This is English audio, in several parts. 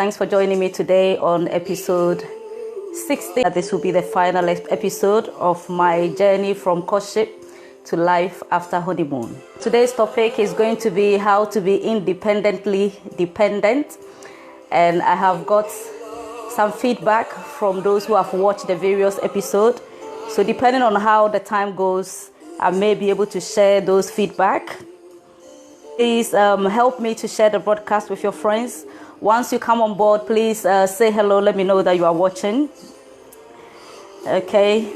Thanks for joining me today on episode 60. This will be the final episode of my journey from courtship to life after honeymoon. Today's topic is going to be how to be independently dependent, and I have got some feedback from those who have watched the various episodes. So depending on how the time goes, I may be able to share those feedback. Please help me to share the broadcast with your friends. Once you come on board, please say hello. Let me know that you are watching. Okay.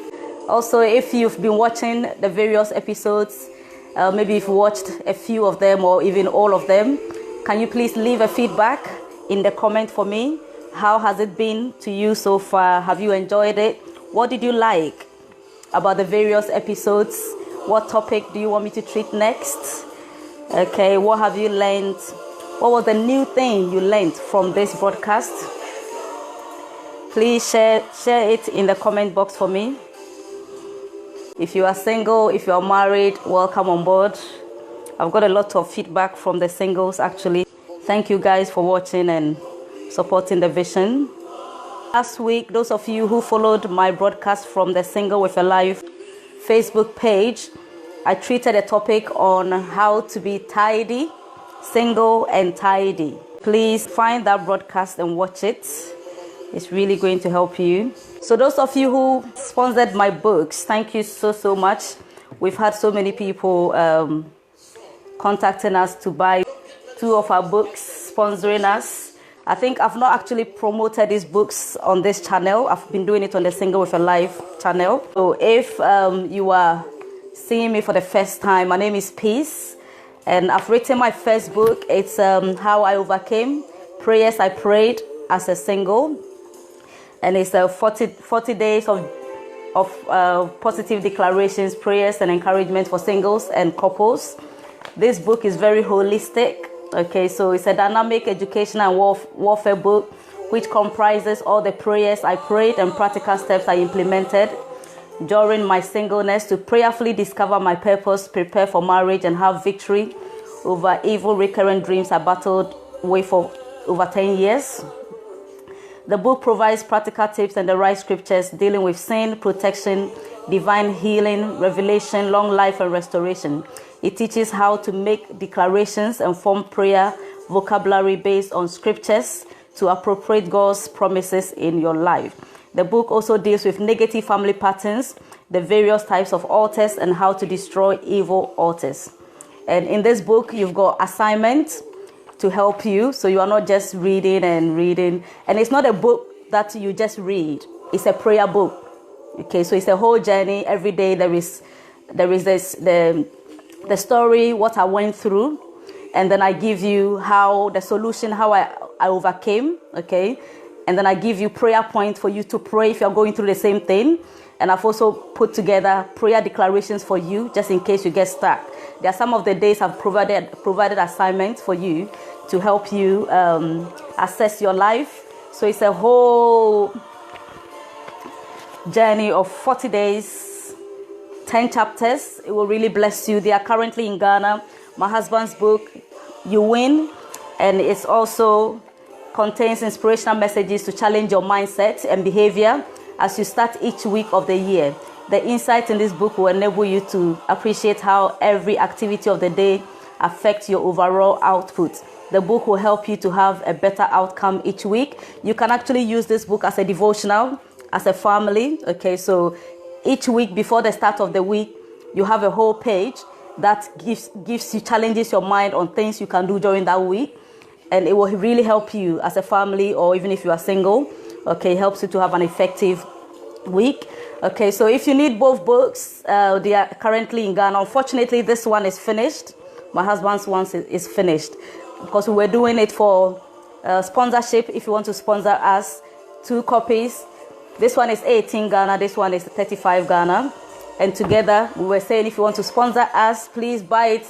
Also, if you've been watching the various episodes, maybe you've watched a few of them or even all of them, can you please leave a feedback in the comment for me? How has it been to you so far? Have you enjoyed it? What did you like about the various episodes? What topic do you want me to treat next? Okay, what have you learned? What was the new thing you learned from this broadcast? Please share it in the comment box for me. If you are single, if you are married, welcome on board. I've got a lot of feedback from the singles actually. Thank you guys for watching and supporting the vision. Last week, those of you who followed my broadcast from the Single with a Life Facebook page, I treated a topic on how to be tidy, single and tidy. Please find that broadcast and watch it. It's really going to help you. So those of you who sponsored my books, thank you so much. We've had so many people contacting us to buy 2 of our books, sponsoring us. I think I've not actually promoted these books on this channel. I've been doing it on the Single with a Life channel. So if you are seeing me for the first time, my name is Peace, and I've written my first book. It's How I Overcame Prayers I Prayed as a Single, and it's 40 days of positive declarations, prayers and encouragement for singles and couples. This book is very holistic. Okay, so it's a dynamic education and warfare book which comprises all the prayers I prayed and practical steps I implemented during my singleness to prayerfully discover my purpose, prepare for marriage, and have victory over evil recurrent dreams I battled with for over 10 years. The book provides practical tips and the right scriptures dealing with sin, protection, divine healing, revelation, long life, and restoration. It teaches how to make declarations and form prayer vocabulary based on scriptures to appropriate God's promises in your life. The book also deals with negative family patterns, the various types of altars, and how to destroy evil altars. And in this book, you've got assignments to help you, so you are not just reading and reading. And it's not a book that you just read. It's a prayer book. Okay, so it's a whole journey. Every day there is the story, what I went through, and then I give you how the solution, how I overcame. Okay. And then I give you prayer points for you to pray if you're going through the same thing. And I've also put together prayer declarations for you, just in case you get stuck. There are some of the days I've provided assignments for you to help you assess your life. So it's a whole journey of 40 days, 10 chapters. It will really bless you. They are currently in Ghana. My husband's book, You Win, and it's also contains inspirational messages to challenge your mindset and behavior as you start each week of the year. The insights in this book will enable you to appreciate how every activity of the day affects your overall output. The book will help you to have a better outcome each week. You can actually use this book as a devotional, as a family. Okay, so each week before the start of the week, you have a whole page that gives you, challenges your mind on things you can do during that week. And it will really help you as a family, or even if you are single. Okay, it helps you to have an effective week. Okay, so if you need both books, they are currently in Ghana. Unfortunately, this one is finished. My husband's one is finished because we were doing it for sponsorship. If you want to sponsor us, 2 copies. This one is 18 Ghana. This one is 35 Ghana. And together, we were saying if you want to sponsor us, please buy it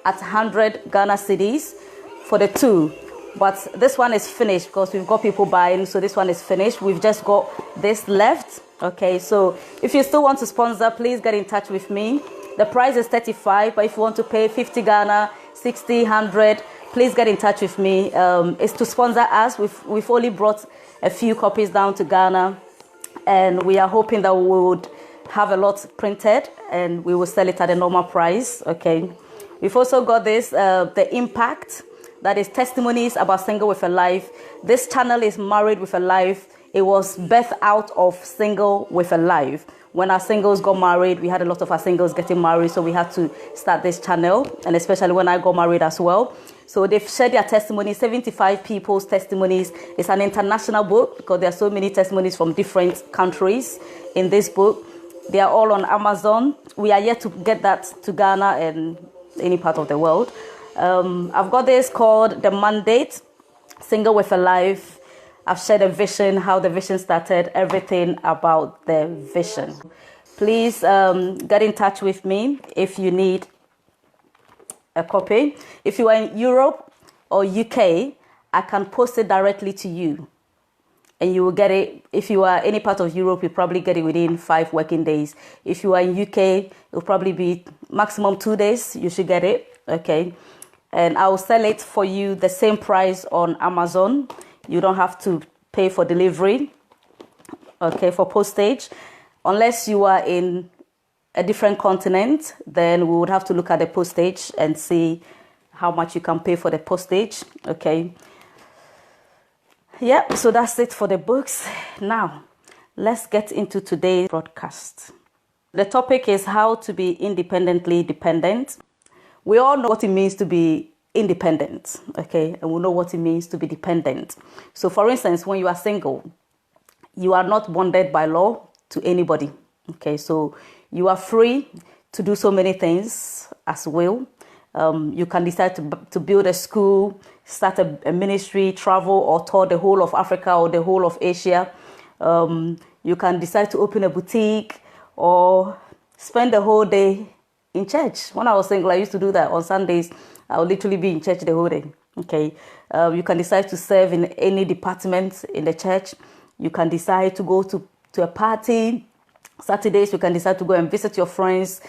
at 100 Ghana cedis for the 2. But this one is finished because we've got people buying. So this one is finished. We've just got this left. Okay, so if you still want to sponsor, please get in touch with me. The price is 35, but if you want to pay 50 Ghana, 60, 100, please get in touch with me. It's to sponsor us. We've only brought a few copies down to Ghana, and we are hoping that we would have a lot printed and we will sell it at a normal price. Okay. We've also got this, the Impact, that is testimonies about Single with a Life. This channel is Married with a Life. It was birthed out of Single with a Life. When our singles got married, we had a lot of our singles getting married, so we had to start this channel, and especially when I got married as well. So they've shared their testimonies, 75 people's testimonies. It's an international book because there are so many testimonies from different countries in this book. They are all on Amazon. We are yet to get that to Ghana and any part of the world. I've got this called The Mandate, Single with a Life. I've shared a vision, how the vision started, everything about the vision. Please get in touch with me if you need a copy. If you are in Europe or UK, I can post it directly to you and you will get it. If you are any part of Europe, you probably get it within 5 working days. If you are in UK, it will probably be maximum 2 days. You should get it, okay? And I will sell it for you the same price on Amazon. You don't have to pay for delivery, okay, for postage. Unless you are in a different continent, then we would have to look at the postage and see how much you can pay for the postage, okay? Yeah, so that's it for the books. Now, let's get into today's broadcast. The topic is how to be independently dependent. We all know what it means to be independent, okay, and we know what it means to be dependent. So for instance, when you are single, you are not bonded by law to anybody, okay, so you are free to do so many things as will. You can decide to build a school, start a ministry, travel or tour the whole of Africa or the whole of Asia. You can decide to open a boutique or spend the whole day in church. When I was single, I used to do that. On Sundays, I would literally be in church the whole day. Okay. You can decide to serve in any department in the church. You can decide to go to a party. Saturdays, you can decide to go and visit your friends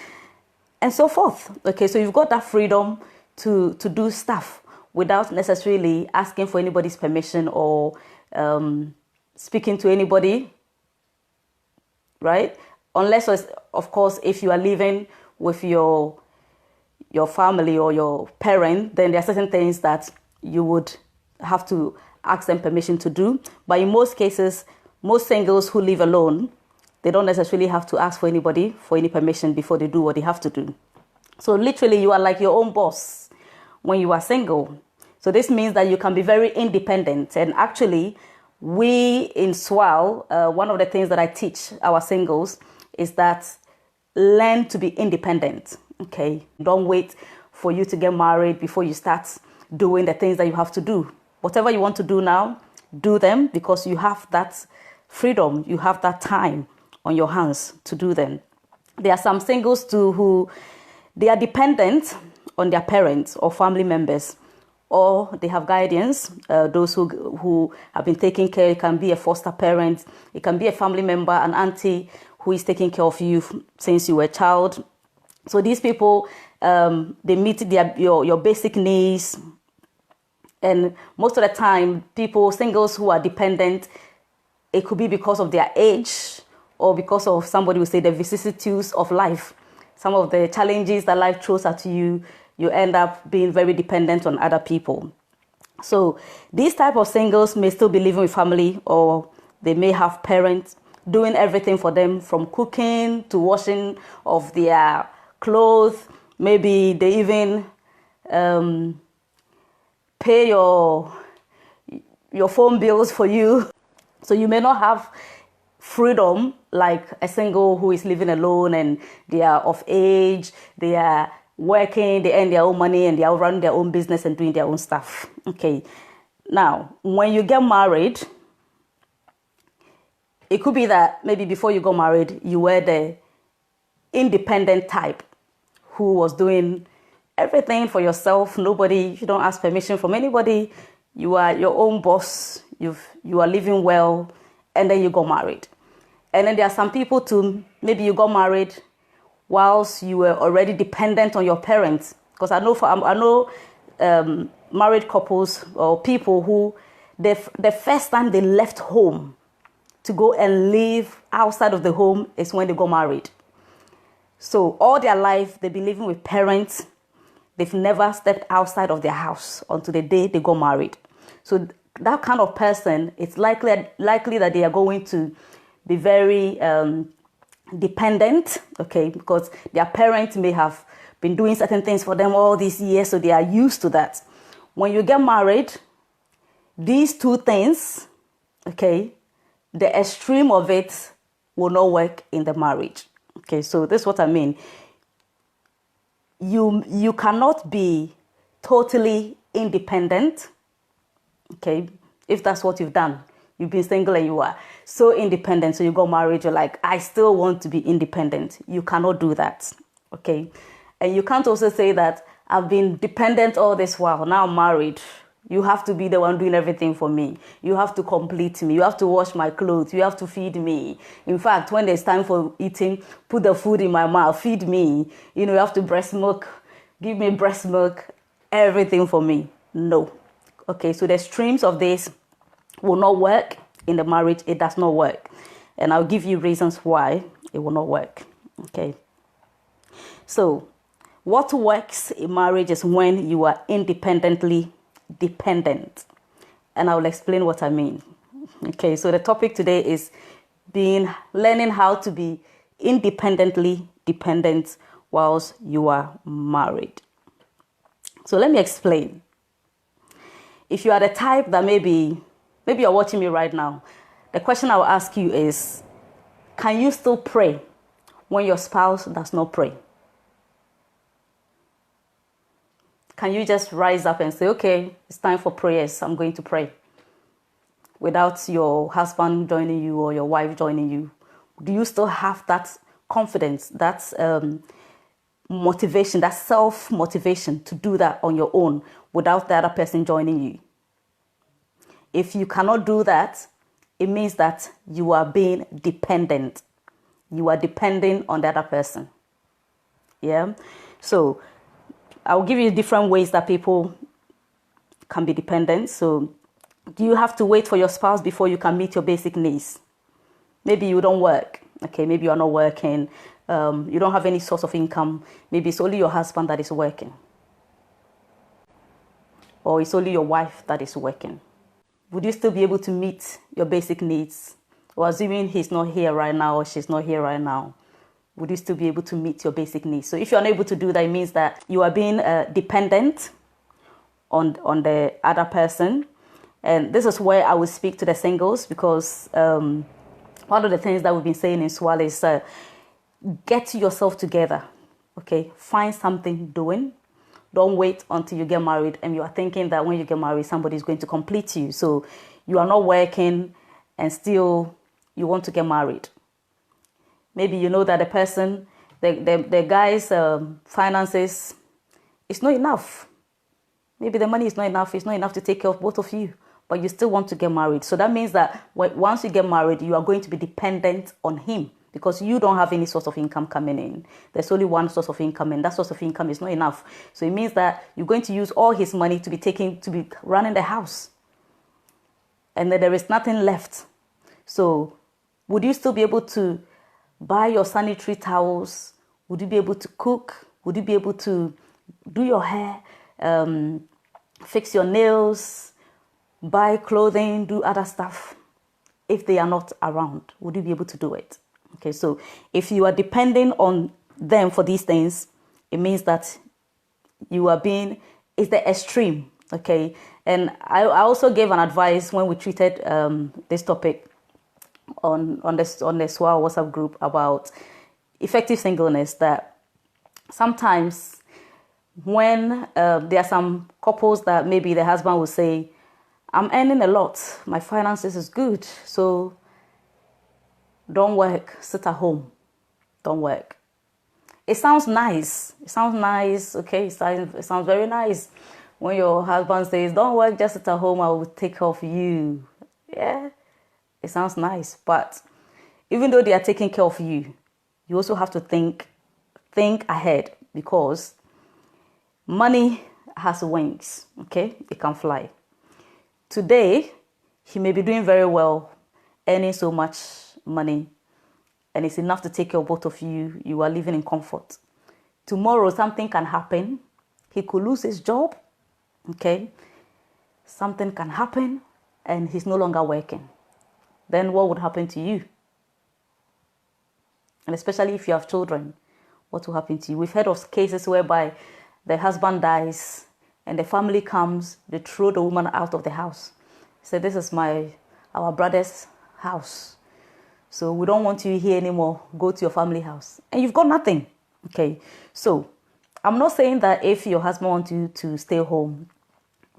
and so forth. Okay. So you've got that freedom to do stuff without necessarily asking for anybody's permission or speaking to anybody. Right. Unless, of course, if you are living with your family or your parent, then there are certain things that you would have to ask them permission to do. But in most cases, most singles who live alone, they don't necessarily have to ask for anybody for any permission before they do what they have to do. So literally, you are like your own boss when you are single. So this means that you can be very independent. And actually, we in SWAL, one of the things that I teach our singles is that learn to be independent, okay? Don't wait for you to get married before you start doing the things that you have to do. Whatever you want to do now, do them because you have that freedom, you have that time on your hands to do them. There are some singles too who they are dependent on their parents or family members, or they have guardians, those who have been taking care. It can be a foster parent, it can be a family member, an auntie who is taking care of you since you were a child. So these people, they meet your basic needs. And most of the time, singles who are dependent, it could be because of their age or because of somebody will say the vicissitudes of life. Some of the challenges that life throws at you, you end up being very dependent on other people. So these type of singles may still be living with family, or they may have parents doing everything for them, from cooking to washing of their clothes. Maybe they even pay your phone bills for you. So you may not have freedom like a single who is living alone and they are of age, they are working, they earn their own money and they are running their own business and doing their own stuff. Okay. Now, when you get married, it could be that maybe before you got married, you were the independent type who was doing everything for yourself. You don't ask permission from anybody. You are your own boss. You are living well, and then you got married. And then there are some people too, maybe you got married whilst you were already dependent on your parents. Because I know married couples or people who the first time they left home to go and live outside of the home is when they got married. So all their life they've been living with parents. They've never stepped outside of their house until the day they got married. So that kind of person, it's likely that they are going to be very dependent, okay, because their parents may have been doing certain things for them all these years, so they are used to that. When you get married, these two things, okay, the extreme of it will not work in the marriage. Okay, so this is what I mean. You cannot be totally independent, okay, if that's what you've done. You've been single and you are so independent, so you got married, you're like, I still want to be independent. You cannot do that, okay? And you can't also say that I've been dependent all this while, now I'm married. You have to be the one doing everything for me. You have to complete me. You have to wash my clothes. You have to feed me. In fact, when there's time for eating, put the food in my mouth, feed me. You know, you have to breast milk, give me breast milk, everything for me. No. Okay, so the extremes of this will not work in the marriage. It does not work. And I'll give you reasons why it will not work. Okay. So what works in marriage is when you are independently dependent. And I will explain what I mean. Okay, so the topic today is learning how to be independently dependent whilst you are married. So let me explain. If you are the type that maybe you're watching me right now, the question I will ask you is, can you still pray when your spouse does not pray? Can you just rise up and say, okay, it's time for prayers, I'm going to pray, without your husband joining you or your wife joining you? Do you still have that confidence, that motivation, that self-motivation to do that on your own without the other person joining you? If you cannot do that, it means that you are being dependent. You are depending on the other person. Yeah? So I'll give you different ways that people can be dependent. So do you have to wait for your spouse before you can meet your basic needs? Maybe you don't work. Okay, maybe you're not working. You don't have any source of income. Maybe it's only your husband that is working. Or it's only your wife that is working. Would you still be able to meet your basic needs? Or assuming he's not here right now or she's not here right now, would you still be able to meet your basic needs? So if you're unable to do that, it means that you are being dependent on the other person. And this is where I will speak to the singles, because one of the things that we've been saying in Swal is get yourself together. Okay, find something doing. Don't wait until you get married and you are thinking that when you get married, somebody is going to complete you. So you are not working and still you want to get married. Maybe you know that the person, the guy's finances, it's not enough. Maybe the money is not enough. It's not enough to take care of both of you, but you still want to get married. So that means that once you get married, you are going to be dependent on him, because you don't have any source of income coming in. There's only one source of income, and that source of income is not enough. So it means that you're going to use all his money to be running the house. And then there is nothing left. So would you still be able to buy your sanitary towels? Would you be able to cook? Would you be able to do your hair, fix your nails, buy clothing, do other stuff? If they are not around, would you be able to do it? Okay, so if you are depending on them for these things, it means that you are it's the extreme, okay? And I also gave an advice when we treated this topic on the SWA WhatsApp group about effective singleness, that sometimes when there are some couples that maybe the husband will say, I'm earning a lot, my finances is good, so don't work, sit at home, don't work. It sounds nice. Okay, it sounds very nice when your husband says, don't work, just sit at home, I will take care of you. Yeah, it sounds nice. But even though they are taking care of you, you also have to think ahead, because money, has wings, okay? It can fly. Today, he may be doing very well, earning so much money, and it's enough to take care of both of you. You are living in comfort. Tomorrow, something can happen. He could lose his job, okay? Something can happen, and he's no longer working. Then what would happen to you? And especially if you have children, what will happen to you? We've heard of cases whereby the husband dies and the family comes, they throw the woman out of the house. Say, this is our brother's house, so we don't want you here anymore. Go to your family house. And you've got nothing. Okay, so I'm not saying that if your husband wants you to stay home,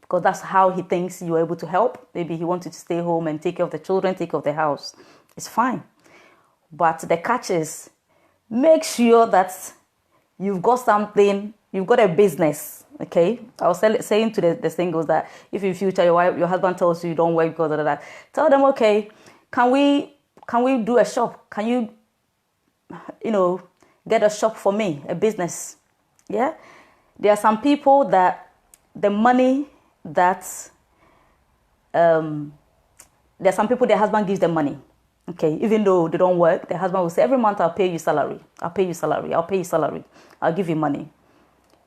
because that's how he thinks you're able to help. Maybe he wants you to stay home and take care of the children, take care of the house. It's fine. But the catch is, make sure that you've got something, you've got a business, okay? I was saying to the singles that if in future your husband tells you don't work because of that, tell them, okay, can we do a shop? Can you get a shop for me, a business? Yeah? There are some people that the money that, there are some people their husband gives them money. Okay, even though they don't work, the husband will say, every month I'll pay you salary. I'll pay you salary. I'll pay you salary. I'll give you money.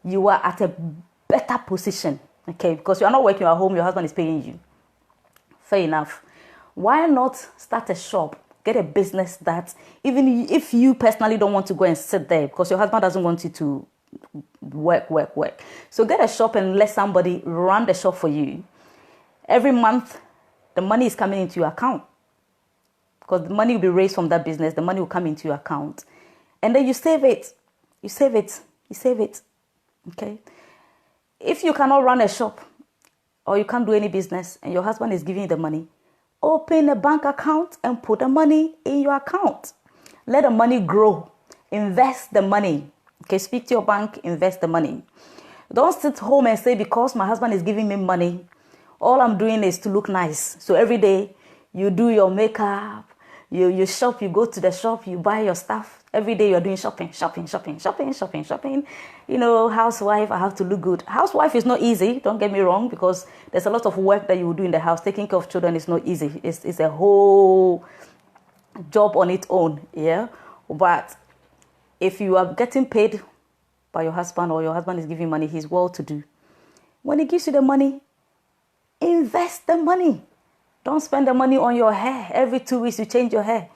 You are at a better position, okay, because you are not working at home, your husband is paying you. Fair enough. Why not start a shop, get a business that, even if you personally don't want to go and sit there because your husband doesn't want you to work. So get a shop and let somebody run the shop for you. Every month, the money is coming into your account. Because the money will be raised from that business, the money will come into your account. And then you save it. You save it. Okay? If you cannot run a shop or you can't do any business and your husband is giving you the money, open a bank account and put the money in your account. Let the money grow. Invest the money. Okay, speak to your bank, invest the money. Don't sit home and say, because my husband is giving me money, all I'm doing is to look nice. So every day you do your makeup, you shop, you go to the shop, you buy your stuff. Every day you're doing shopping. Housewife, I have to look good. Housewife is not easy, don't get me wrong, because there's a lot of work that you will do in the house. Taking care of children is not easy. It's a whole job on its own, yeah? But if you are getting paid by your husband or your husband is giving money, he's well-to-do. When he gives you the money, invest the money. Don't spend the money on your hair. Every 2 weeks, you change your hair.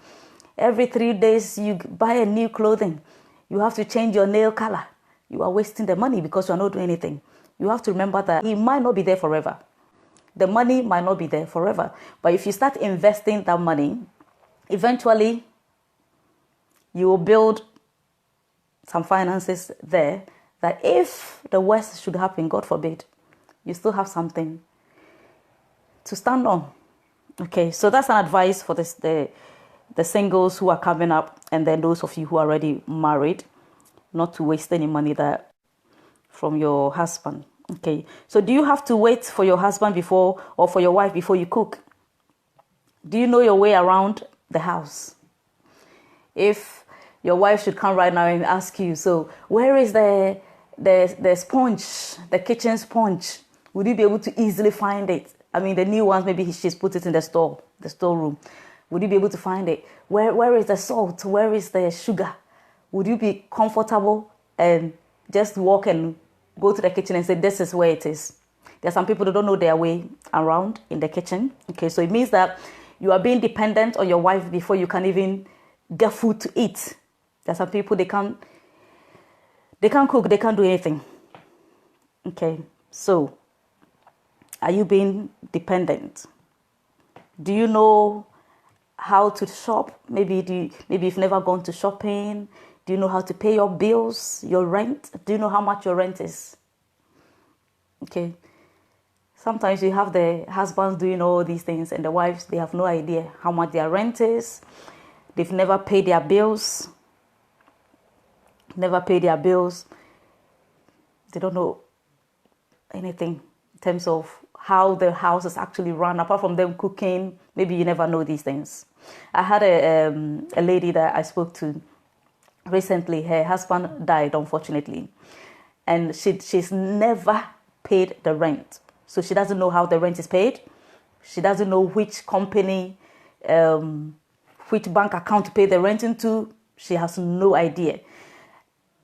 Every 3 days, you buy a new clothing. You have to change your nail color. You are wasting the money because you are not doing anything. You have to remember that he might not be there forever. The money might not be there forever. But if you start investing that money, eventually, you will build some finances there that if the worst should happen, God forbid, you still have something to stand on. Okay, so that's an advice for the singles who are coming up, and then those of you who are already married, not to waste any money from your husband. Okay, so do you have to wait for your husband before, or for your wife before you cook? Do you know your way around the house? If your wife should come right now and ask you, so where is the sponge, the kitchen sponge? Would you be able to easily find it? I mean, the new ones, maybe she's put it in the storeroom. Would you be able to find it? Where is the salt? Where is the sugar? Would you be comfortable and just walk and go to the kitchen and say, this is where it is? There are some people who don't know their way around in the kitchen. Okay, so it means that you are being dependent on your wife before you can even get food to eat. There are some people, they can't cook, they can't do anything. Okay, so are you being dependent? Do you know how to shop? Maybe you've never gone to shopping. Do you know how to pay your bills, your rent? Do you know how much your rent is? Okay. Sometimes you have the husbands doing all these things and the wives, they have no idea how much their rent is. They've never paid their bills. They don't know anything in terms of how the house is actually run, apart from them cooking. Maybe you never know these things. I had a lady that I spoke to recently. Her husband died, unfortunately, and she's never paid the rent. So she doesn't know how the rent is paid. She doesn't know which company, which bank account to pay the rent into. She has no idea.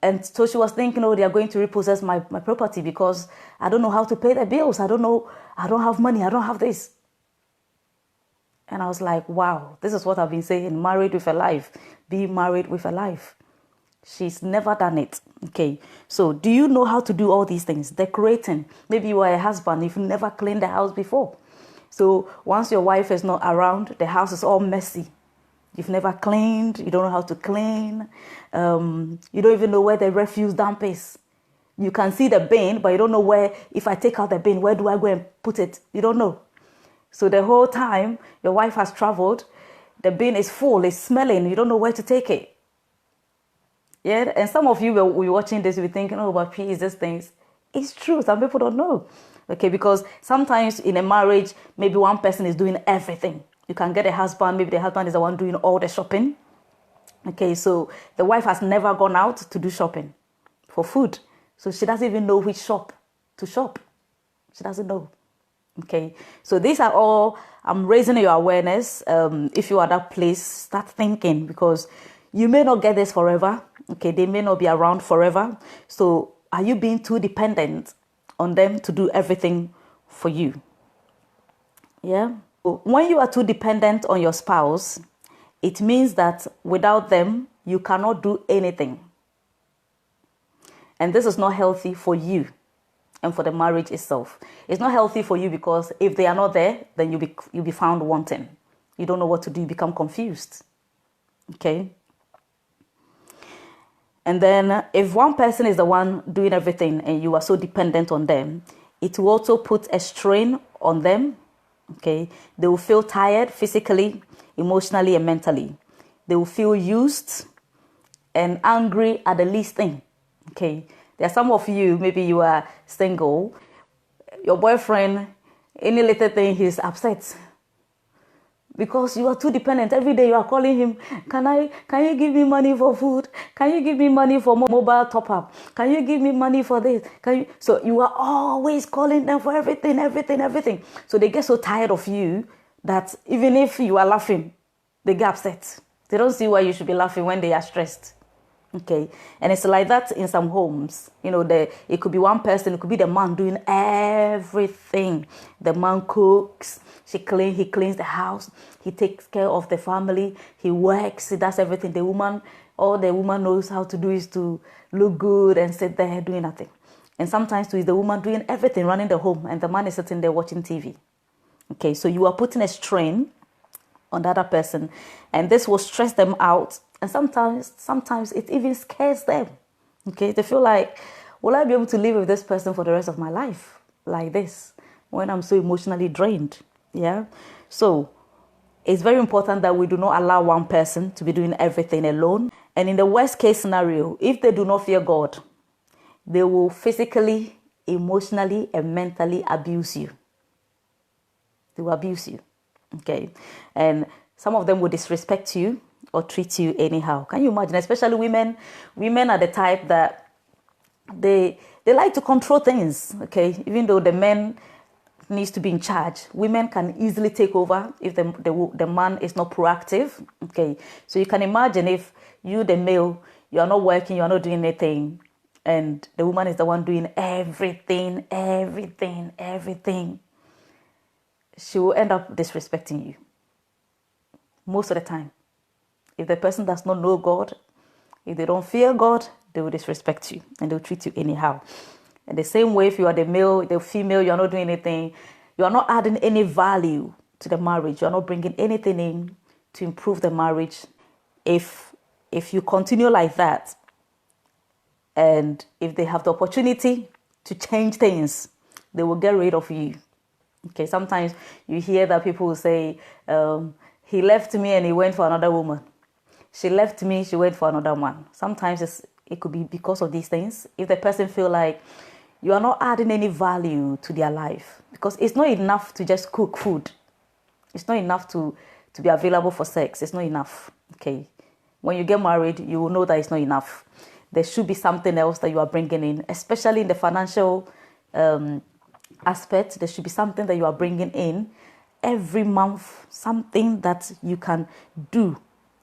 And so she was thinking, oh, they are going to repossess my property because I don't know how to pay the bills. I don't know. I don't have money. I don't have this. And I was like, wow, this is what I've been saying. Married with a life. Be married with a life. She's never done it. Okay. So do you know how to do all these things? Decorating. Maybe you are a husband. You've never cleaned the house before. So once your wife is not around, the house is all messy. You've never cleaned. You don't know how to clean. You don't even know where the refuse dump is. You can see the bin, but you don't know where, if I take out the bin, where do I go and put it? You don't know. So the whole time your wife has traveled, the bin is full, it's smelling. You don't know where to take it. Yeah. And some of you will be watching this, you'll be thinking, oh, but please, these things. It's true. Some people don't know. Okay. Because sometimes in a marriage, maybe one person is doing everything. You can get a husband, maybe the husband is the one doing all the shopping. Okay, so the wife has never gone out to do shopping for food. So she doesn't even know which shop to shop. She doesn't know. Okay, so these are all, I'm raising your awareness. If you are at that place, start thinking, because you may not get this forever. Okay, they may not be around forever. So are you being too dependent on them to do everything for you? Yeah. When you are too dependent on your spouse, it means that without them, you cannot do anything. And this is not healthy for you and for the marriage itself. It's not healthy for you because if they are not there, then you'll be found wanting. You don't know what to do. You become confused. Okay? And then if one person is the one doing everything and you are so dependent on them, it will also put a strain on them. Okay, they will feel tired physically, emotionally, and mentally. They will feel used and angry at the least thing. Okay, there are some of you, maybe you are single, your boyfriend, any little thing, he's upset because you are too dependent. Every day you are calling him, can you give me money for food? Can you give me money for mobile top up? Can you give me money for this? So you are always calling them for everything. So they get so tired of you that even if you are laughing, they get upset. They don't see why you should be laughing when they are stressed. Okay, and it's like that in some homes. You know, it could be one person, it could be the man doing everything. The man cooks, he cleans the house, he takes care of the family, he works, he does everything. All the woman knows how to do is to look good and sit there doing nothing. And sometimes too is the woman doing everything, running the home, and the man is sitting there watching TV. Okay, so you are putting a strain on the other person, and this will stress them out. And sometimes it even scares them. Okay, they feel like, will I be able to live with this person for the rest of my life like this when I'm so emotionally drained? Yeah. So it's very important that we do not allow one person to be doing everything alone. And in the worst case scenario, if they do not fear God, they will physically, emotionally, and mentally abuse you. They will abuse you. Okay. And some of them will disrespect you or treat you anyhow. Can you imagine? Especially women. Women are the type that they like to control things. Okay, even though the man needs to be in charge, women can easily take over if the man is not proactive. Okay, so you can imagine if you, the male, you are not working, you are not doing anything, and the woman is the one doing everything. She will end up disrespecting you most of the time. If the person does not know God, if they don't fear God, they will disrespect you and they'll treat you anyhow. And the same way, if you are the male, the female, you are not doing anything, you are not adding any value to the marriage, you are not bringing anything in to improve the marriage. If you continue like that, and if they have the opportunity to change things, they will get rid of you. Okay, sometimes you hear that people will say, he left me and he went for another woman. She left me, she went for another one. Sometimes it could be because of these things. If the person feel like you are not adding any value to their life, because it's not enough to just cook food. It's not enough to be available for sex. It's not enough. Okay. When you get married, you will know that it's not enough. There should be something else that you are bringing in, especially in the financial aspect. There should be something that you are bringing in every month, something that you can do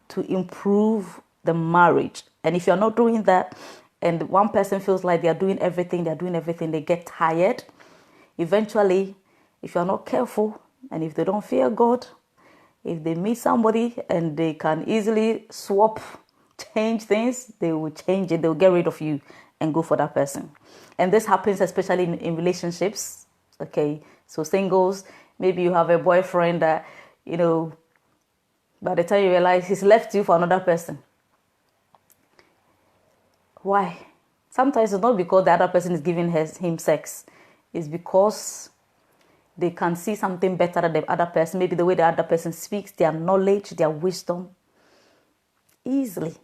to improve the marriage. And if you're not doing that, and one person feels like they're doing everything, they get tired. Eventually, if you're not careful, and if they don't fear God, if they meet somebody and they can easily swap, change things, they will change it. They'll get rid of you and go for that person. And this happens especially in relationships. Okay, so singles, maybe you have a boyfriend that, by the time you realize he's left you for another person. Why? Sometimes it's not because the other person is giving him sex. It's because they can see something better than the other person. Maybe the way the other person speaks, their knowledge, their wisdom. Easily.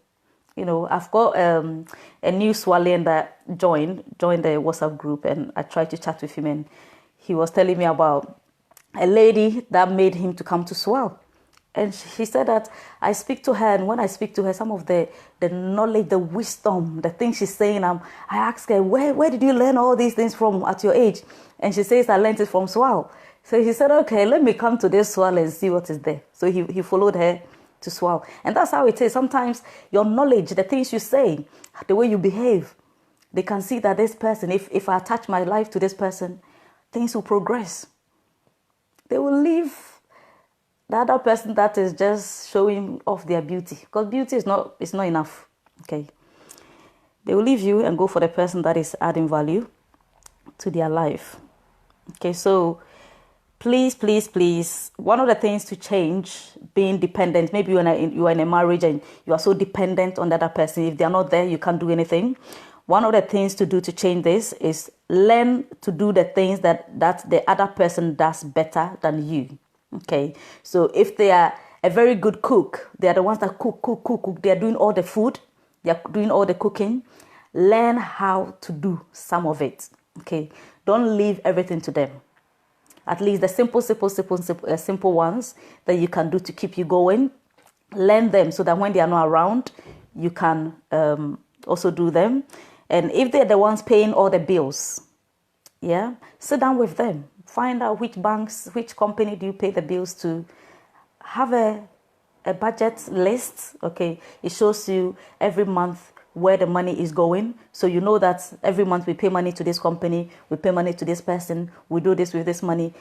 I've got a new Swalian that joined the WhatsApp group, and I tried to chat with him, and he was telling me about a lady that made him to come to Swal. And he said that I speak to her, and when I speak to her, some of the knowledge, the wisdom, the things she's saying, I ask her, where did you learn all these things from at your age? And she says, I learned it from Swal. So he said, okay, let me come to this Swal and see what is there. So he followed her to Swal. And that's how it is. Sometimes your knowledge, the things you say, the way you behave, they can see that this person, if I attach my life to this person, things will progress. They will leave the other person that is just showing off their beauty, because beauty is not enough. Okay, they will leave you and go for the person that is adding value to their life. Okay, so please, one of the things to change, being dependent. Maybe you are in a marriage and you are so dependent on the other person. If they are not there, you can't do anything. One of the things to do to change this is learn to do the things that the other person does better than you. Okay, so if they are a very good cook, they are the ones that cook. They are doing all the food. They are doing all the cooking. Learn how to do some of it. Okay, don't leave everything to them. At least the simple ones that you can do to keep you going. Learn them so that when they are not around, you can also do them. And if they're the ones paying all the bills, sit down with them. Find out which banks, which company do you pay the bills to. Have a budget list. Okay, it shows you every month where the money is going. So you know that every month we pay money to this company, we pay money to this person, we do this with this money,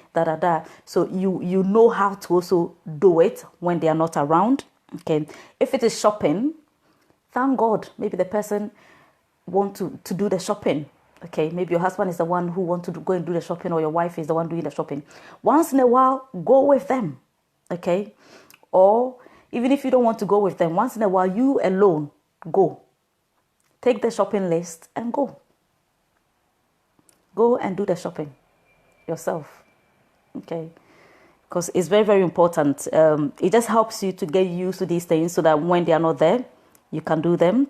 So you know how to also do it when they are not around. Okay, if it is shopping, thank God, maybe the person want to do the shopping. Okay, maybe your husband is the one who wants to go and do the shopping, or your wife is the one doing the shopping. Once in a while, go with them. Okay, or even if you don't want to go with them, once in a while, you alone go. Take the shopping list and go. Go and do the shopping yourself. Okay, because it's very, very important. It just helps you to get used to these things so that when they are not there, you can do them.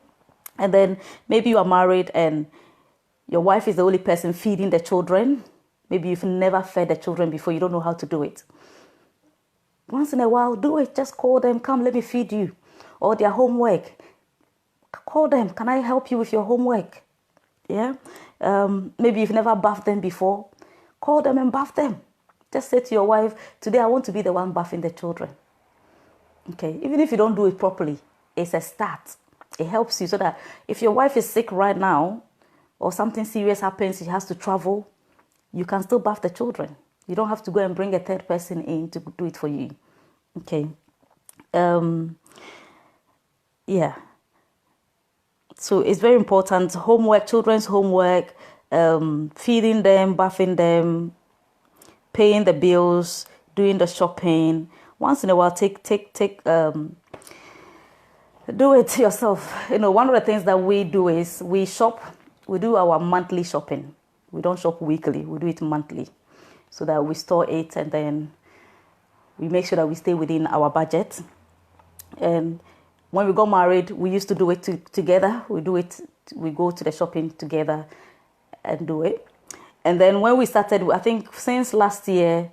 And then maybe you are married and your wife is the only person feeding the children. Maybe you've never fed the children before. You don't know how to do it. Once in a while, do it. Just call them. Come, let me feed you. Or their homework. Call them. Can I help you with your homework? Yeah. Maybe you've never bathed them before. Call them and bath them. Just say to your wife, today I want to be the one bathing the children. Okay. Even if you don't do it properly, it's a start. It helps you so that if your wife is sick right now, or something serious happens, she has to travel, you can still bath the children. You don't have to go and bring a third person in to do it for you. Okay. So it's very important. Homework, children's homework, feeding them, bathing them, paying the bills, doing the shopping. Once in a while, do it yourself. One of the things that we do is we shop. We do our monthly shopping. We don't shop weekly. We do it monthly, so that we store it and then we make sure that we stay within our budget. And when we got married, we used to do it together. We go to the shopping together and do it. And then when we started, I think since last year,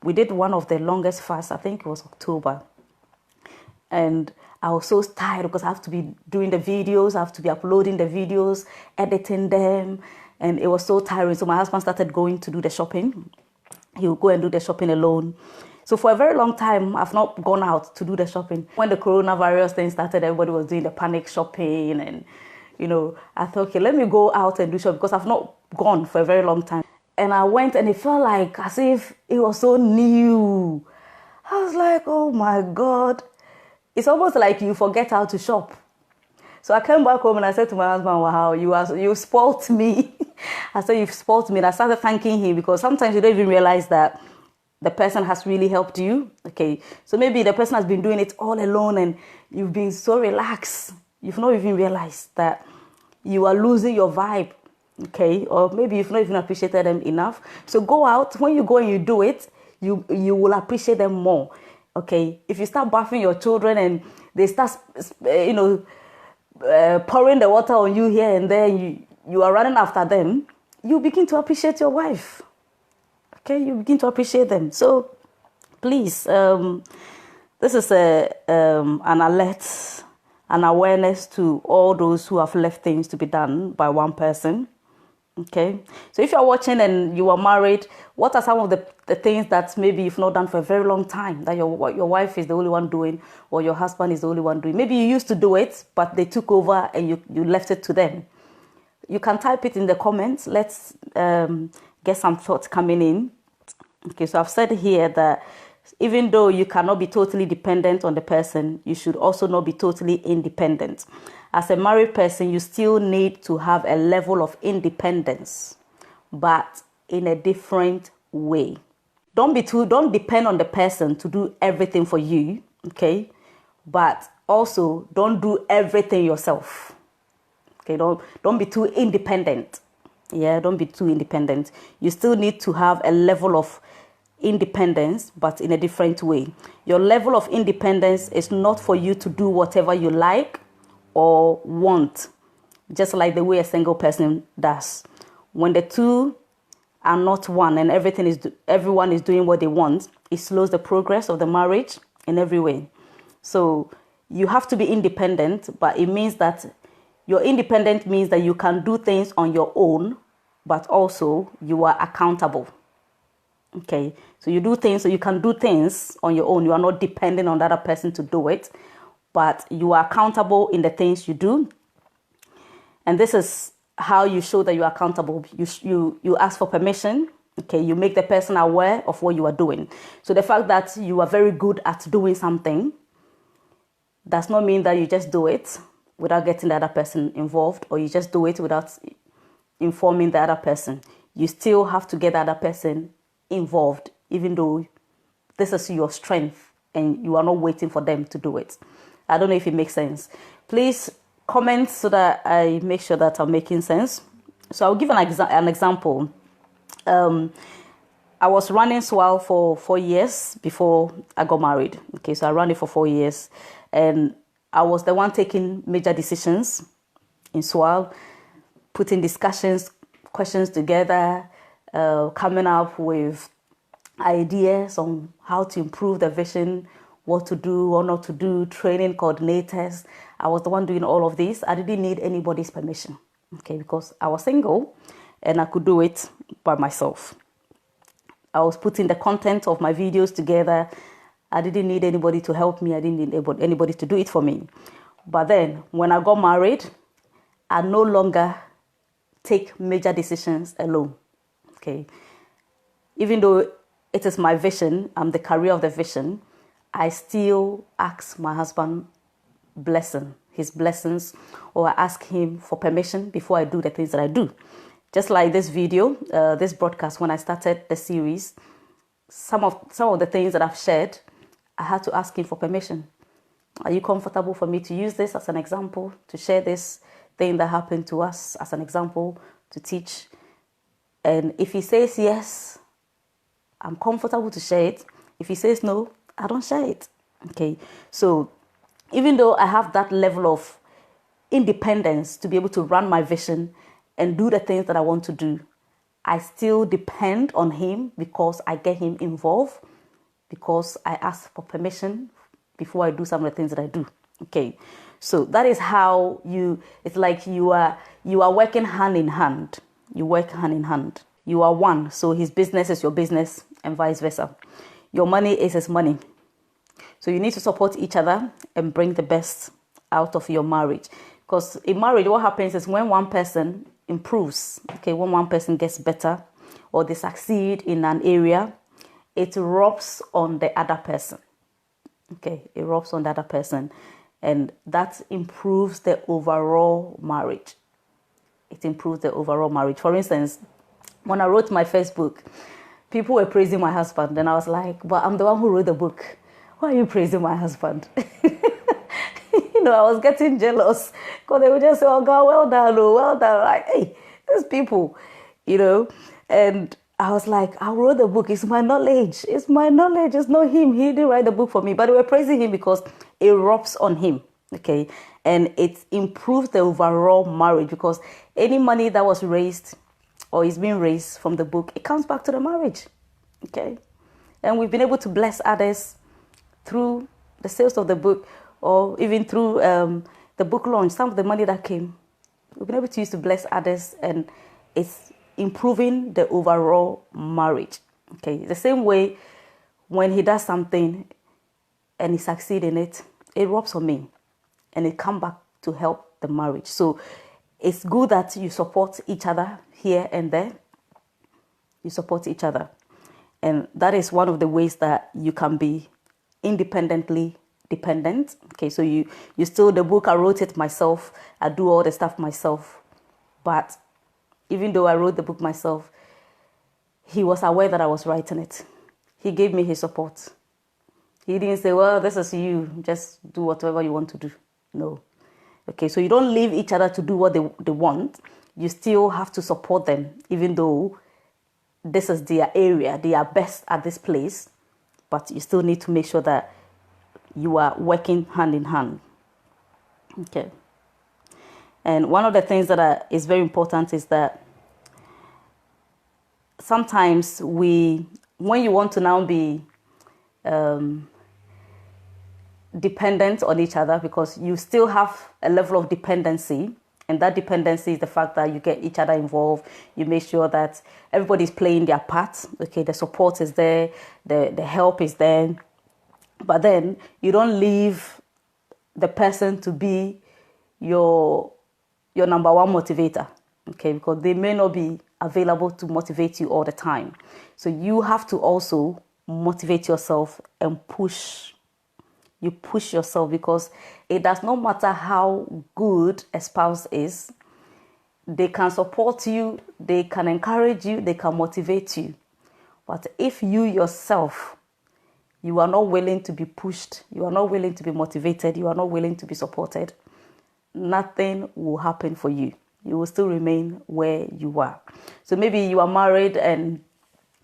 we did one of the longest fasts. I think it was October. And I was so tired because I have to be doing the videos, I have to be uploading the videos, editing them, and it was so tiring. So my husband started going to do the shopping. He would go and do the shopping alone. So for a very long time, I've not gone out to do the shopping. When the coronavirus thing started, everybody was doing the panic shopping, and I thought, okay, let me go out and do shopping, because I've not gone for a very long time. And I went, and it felt like as if it was so new. I was like, oh my God. It's almost like you forget how to shop. So I came back home and I said to my husband, wow, you spoilt me. I said, you've spoilt me. And I started thanking him, because sometimes you don't even realize that the person has really helped you. Okay, so maybe the person has been doing it all alone and you've been so relaxed. You've not even realized that you are losing your vibe. Okay, or maybe you've not even appreciated them enough. So go out. When you go and you do it, you will appreciate them more. Okay, if you start bathing your children and they start, pouring the water on you here and there, you are running after them, you begin to appreciate your wife. Okay, you begin to appreciate them. So please, this is an alert, an awareness to all those who have left things to be done by one person. Okay, so if you're watching and you are married, what are some of the things that maybe you've not done for a very long time, that your wife is the only one doing, or your husband is the only one doing? Maybe you used to do it, but they took over and you left it to them. You can type it in the comments. Let's get some thoughts coming in. Okay, so I've said here that even though you cannot be totally dependent on the person, you should also not be totally independent. As a married person, you still need to have a level of independence, but in a different way. Don't depend on the person to do everything for you, okay? But also don't do everything yourself. Okay, don't be too independent. Yeah, don't be too independent. You still need to have a level of independence, but in a different way. Your level of independence is not for you to do whatever you like or want, just like the way a single person does. When the two are not one and everyone is doing what they want, it slows the progress of the marriage in every way. So you have to be independent, but it means that your independent means that you can do things on your own, but also you are accountable. Okay, so you can do things on your own. You are not dependent on the other person to do it, but you are accountable in the things you do. And this is how you show that you are accountable. You ask for permission. Okay, you make the person aware of what you are doing. So the fact that you are very good at doing something does not mean that you just do it without getting the other person involved, or you just do it without informing the other person. You still have to get the other person involved, even though this is your strength and you are not waiting for them to do it. I don't know if it makes sense. Please comment so that I make sure that I'm making sense. So I'll give an example. I was running SWAL for 4 years before I got married. Okay, so I ran it for 4 years, and I was the one taking major decisions in SWAL, putting questions together, coming up with ideas on how to improve the vision, what to do or not to do, training coordinators. I was the one doing all of this. I didn't need anybody's permission, okay, because I was single and I could do it by myself. I was putting the content of my videos together. I didn't need anybody to help me. I didn't need anybody to do it for me. But then when I got married, I no longer take major decisions alone. Okay. Even though it is my vision, I'm the carrier of the vision, I still ask my husband his blessings, or I ask him for permission before I do the things that I do. Just like this video, this broadcast, when I started the series, some of the things that I've shared, I had to ask him for permission. Are you comfortable for me to use this as an example, to share this thing that happened to us as an example, to teach? And if he says yes, I'm comfortable to share it. If he says no, I don't share it. Okay. So even though I have that level of independence to be able to run my vision and do the things that I want to do, I still depend on him, because I get him involved, because I ask for permission before I do some of the things that I do. Okay. So that is how it's like you are working hand in hand. You work hand in hand. You are one, so his business is your business and vice versa. Your money is his money. So you need to support each other and bring the best out of your marriage. Because in marriage, what happens is when one person improves, okay, when one person gets better or they succeed in an area, it rubs on the other person. Okay, it rubs on the other person. And that improves the overall marriage. It improves the overall marriage. For instance, when I wrote my first book, people were praising my husband. And I was like, but I'm the one who wrote the book. Why are you praising my husband? I was getting jealous because they would just say, oh God, well done, oh, well done. Like, hey, these people, and I was like, I wrote the book. It's my knowledge. It's my knowledge. It's not him. He didn't write the book for me. But they were praising him because it rubs on him. Okay. And it improves the overall marriage because any money that was raised or is being raised from the book, it comes back to the marriage. Okay. And we've been able to bless others through the sales of the book or even through the book launch. Some of the money that came, we've been able to use to bless others, and it's improving the overall marriage. Okay, the same way when he does something and he succeeds in it, it rubs on me and it comes back to help the marriage. So it's good that you support each other here and there. You support each other. And that is one of the ways that you can be independently dependent. Okay, so you still, the book, I wrote it myself. I do all the stuff myself. But even though I wrote the book myself, he was aware that I was writing it. He gave me his support. He didn't say, well, this is you. Just do whatever you want to do. No. Okay, so you don't leave each other to do what they want. You still have to support them, even though this is their area. They are best at this place. But you still need to make sure that you are working hand in hand. Okay. And one of the things that is very important is that sometimes when you want to now be dependent on each other, because you still have a level of dependency, and that dependency is the fact that you get each other involved. You make sure that everybody's playing their part. Okay, the support is there, the help is there. But then you don't leave the person to be your number one motivator, okay? Because they may not be available to motivate you all the time. So you have to also motivate yourself and push. You push yourself, because it does not matter how good a spouse is. They can support you, they can encourage you, they can motivate you. But if you yourself, you are not willing to be pushed, you are not willing to be motivated, you are not willing to be supported, nothing will happen for you. You will still remain where you are. So maybe you are married and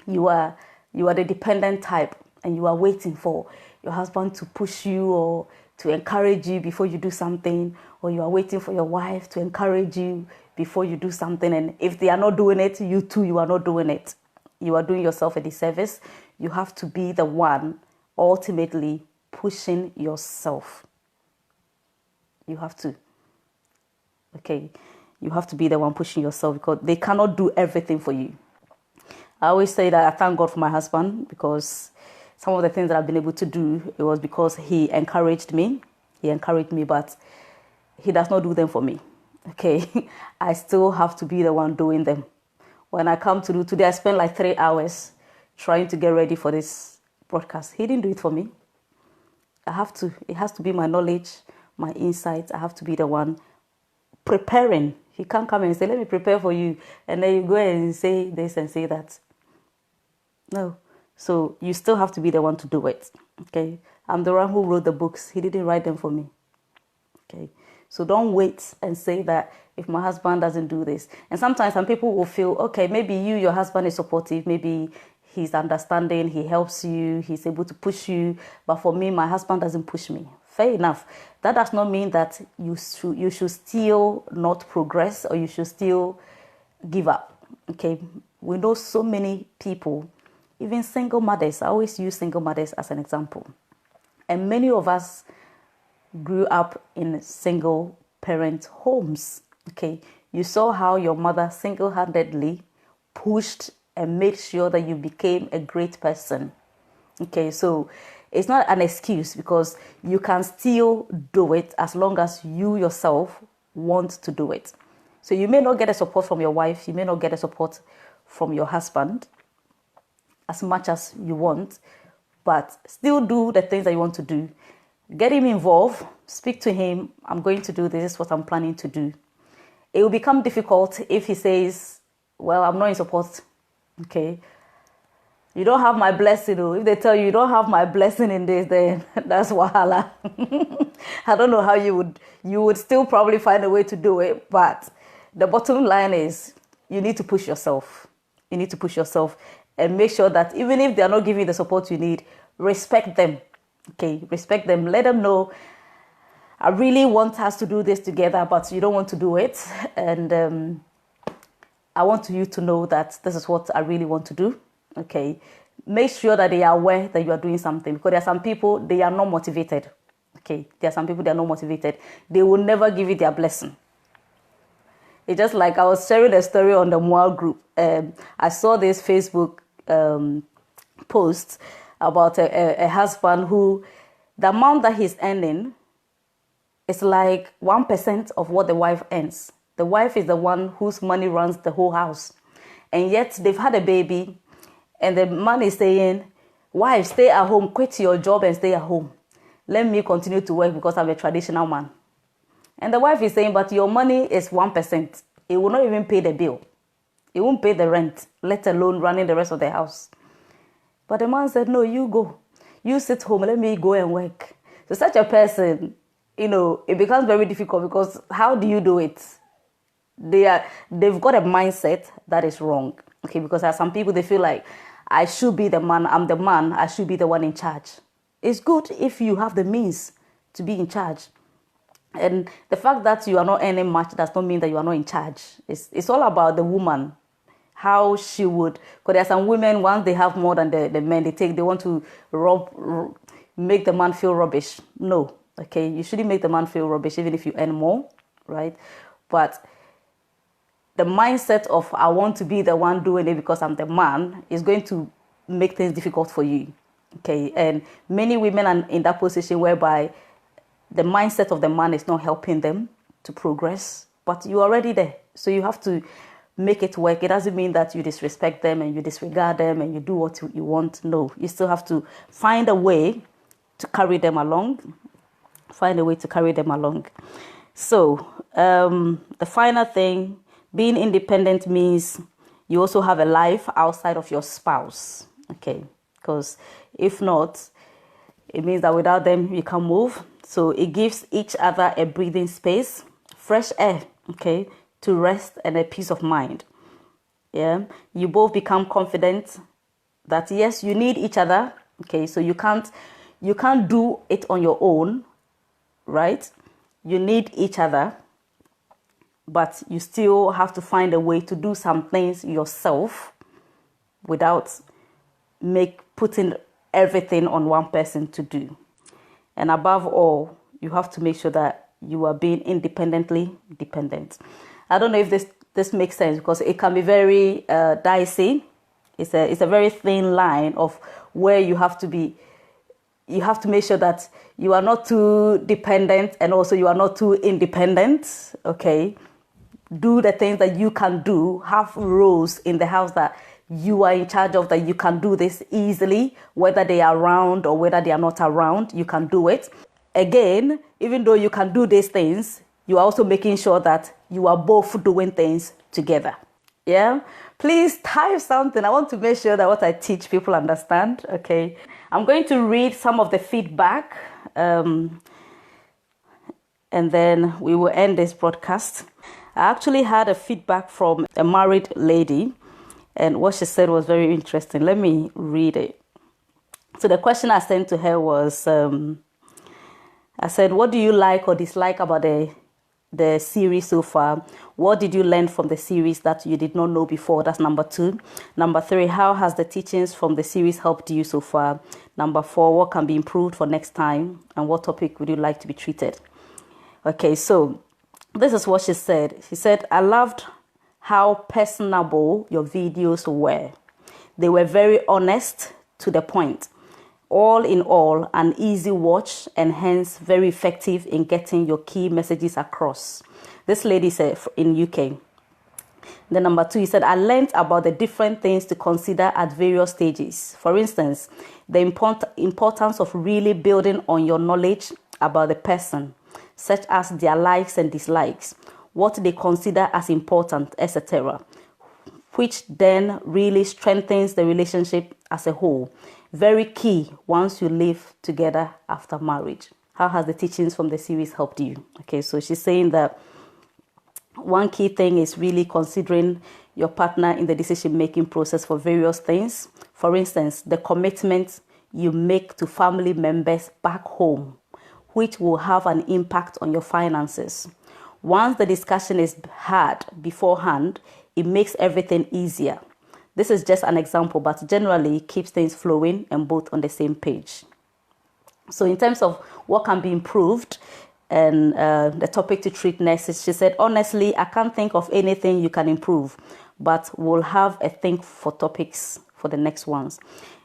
you are the dependent type, and you are waiting for your husband to push you or to encourage you before you do something, or you are waiting for your wife to encourage you before you do something. And if they are not doing it, you too, you are not doing it. You are doing yourself a disservice. You have to be the one ultimately pushing yourself. You have to. Okay, you have to be the one pushing yourself, because they cannot do everything for you. I always say that I thank God for my husband, because some of the things that I've been able to do, it was because he encouraged me. He encouraged me, but he does not do them for me. Okay, I still have to be the one doing them. When I come to do today, I spent like 3 hours trying to get ready for this broadcast. He didn't do it for me. I have to. It has to be my knowledge, my insights. I have to be the one preparing. He can't come and say, let me prepare for you, and then you go and say this and say that. No. So you still have to be the one to do it. Okay. I'm the one who wrote the books. He didn't write them for me. Okay. So don't wait and say that if my husband doesn't do this. And sometimes some people will feel, okay, maybe your husband is supportive. Maybe he's understanding. He helps you. He's able to push you. But for me, my husband doesn't push me. Fair enough. That does not mean that you should still not progress, or you should still give up. Okay. We know so many people, even single mothers. I always use single mothers as an example. And many of us grew up in single parent homes. Okay. You saw how your mother single-handedly pushed and made sure that you became a great person. Okay, so it's not an excuse, because you can still do it as long as you yourself want to do it. So you may not get a support from your wife, you may not get a support from your husband as much as you want, but still do the things that you want to do. Get him involved, speak to him. I'm going to do this, this is what I'm planning to do. It will become difficult if he says, well, I'm not in support. Okay, you don't have my blessing. If they tell you you don't have my blessing in this, then that's wahala. I don't know how you would still probably find a way to do it, but the bottom line is you need to push yourself. You need to push yourself and make sure that even if they are not giving you the support you need, respect them. Okay, respect them. Let them know, I really want us to do this together, but you don't want to do it. And I want you to know that this is what I really want to do. Okay, make sure that they are aware that you are doing something, because there are some people, they are not motivated. Okay, there are some people, they are not motivated. They will never give you their blessing. It's just like I was sharing a story on the Moal group. I saw this Facebook post about a husband who, the amount that he's earning is like 1% of what the wife earns. The wife is the one whose money runs the whole house. And yet they've had a baby, and the man is saying, wife, stay at home, quit your job and stay at home. Let me continue to work because I'm a traditional man. And the wife is saying, but your money is 1%. It will not even pay the bill. It won't pay the rent, let alone running the rest of the house. But the man said, no, you go. You sit home, let me go and work. So such a person, it becomes very difficult, because how do you do it? They've got a mindset that is wrong. Okay, because there are some people, they feel like, I should be the man, I'm the man, I should be the one in charge. It's good if you have the means to be in charge. And the fact that you are not earning much does not mean that you are not in charge. It's all about the woman, how she would, because there are some women, once they have more than the men they want to make the man feel rubbish. No, okay, you shouldn't make the man feel rubbish even if you earn more, right? But the mindset of I want to be the one doing it because I'm the man is going to make things difficult for you. Okay, and many women are in that position whereby the mindset of the man is not helping them to progress, but you're already there. So you have to make it work. It doesn't mean that you disrespect them and you disregard them and you do what you want. No, you still have to find a way to carry them along. Find a way to carry them along. So the final thing, being independent means you also have a life outside of your spouse. Okay, because if not, it means that without them you can't move. So it gives each other a breathing space, fresh air, okay, to rest and a peace of mind. Yeah, you both become confident that yes, you need each other. Okay, so you can't do it on your own, right? You need each other, but you still have to find a way to do some things yourself without putting everything on one person to do. And above all, you have to make sure that you are being independently dependent. I don't know if this makes sense, because it can be very dicey. It's a very thin line of where you have to make sure that you are not too dependent and also you are not too independent. Okay, do the things that you can do. Have roles in the house that you are in charge of, that you can do this easily, whether they are around or whether they are not around, you can do it. Again, even though you can do these things, you are also making sure that you are both doing things together. Yeah, please type something. I want to make sure that what I teach people understand. Okay, I'm going to read some of the feedback and then we will end this broadcast. I actually had a feedback from a married lady, and what she said was very interesting. Let me read it. So the question I sent to her was, I said, what do you like or dislike about the series so far? What did you learn from the series that you did not know before? That's number 2. Number 3, how has the teachings from the series helped you so far? Number 4, what can be improved for next time? And what topic would you like to be treated? Okay, so This is what she said. She said, I loved how personable your videos were. They were very honest, to the point. All in all, an easy watch and hence very effective in getting your key messages across. This lady said in UK. The number 2, he said, I learned about the different things to consider at various stages. For instance, the importance of really building on your knowledge about the person, such as their likes and dislikes, what they consider as important, etc., which then really strengthens the relationship as a whole. Very key once you live together after marriage. How has the teachings from the series helped you? Okay, so she's saying that one key thing is really considering your partner in the decision-making process for various things. For instance, the commitment you make to family members back home, which will have an impact on your finances. Once the discussion is had beforehand, it makes everything easier. This is just an example, but generally keeps things flowing and both on the same page. So in terms of what can be improved and the topic to treat next, she said, honestly, I can't think of anything you can improve, but we'll have a think for topics for the next ones.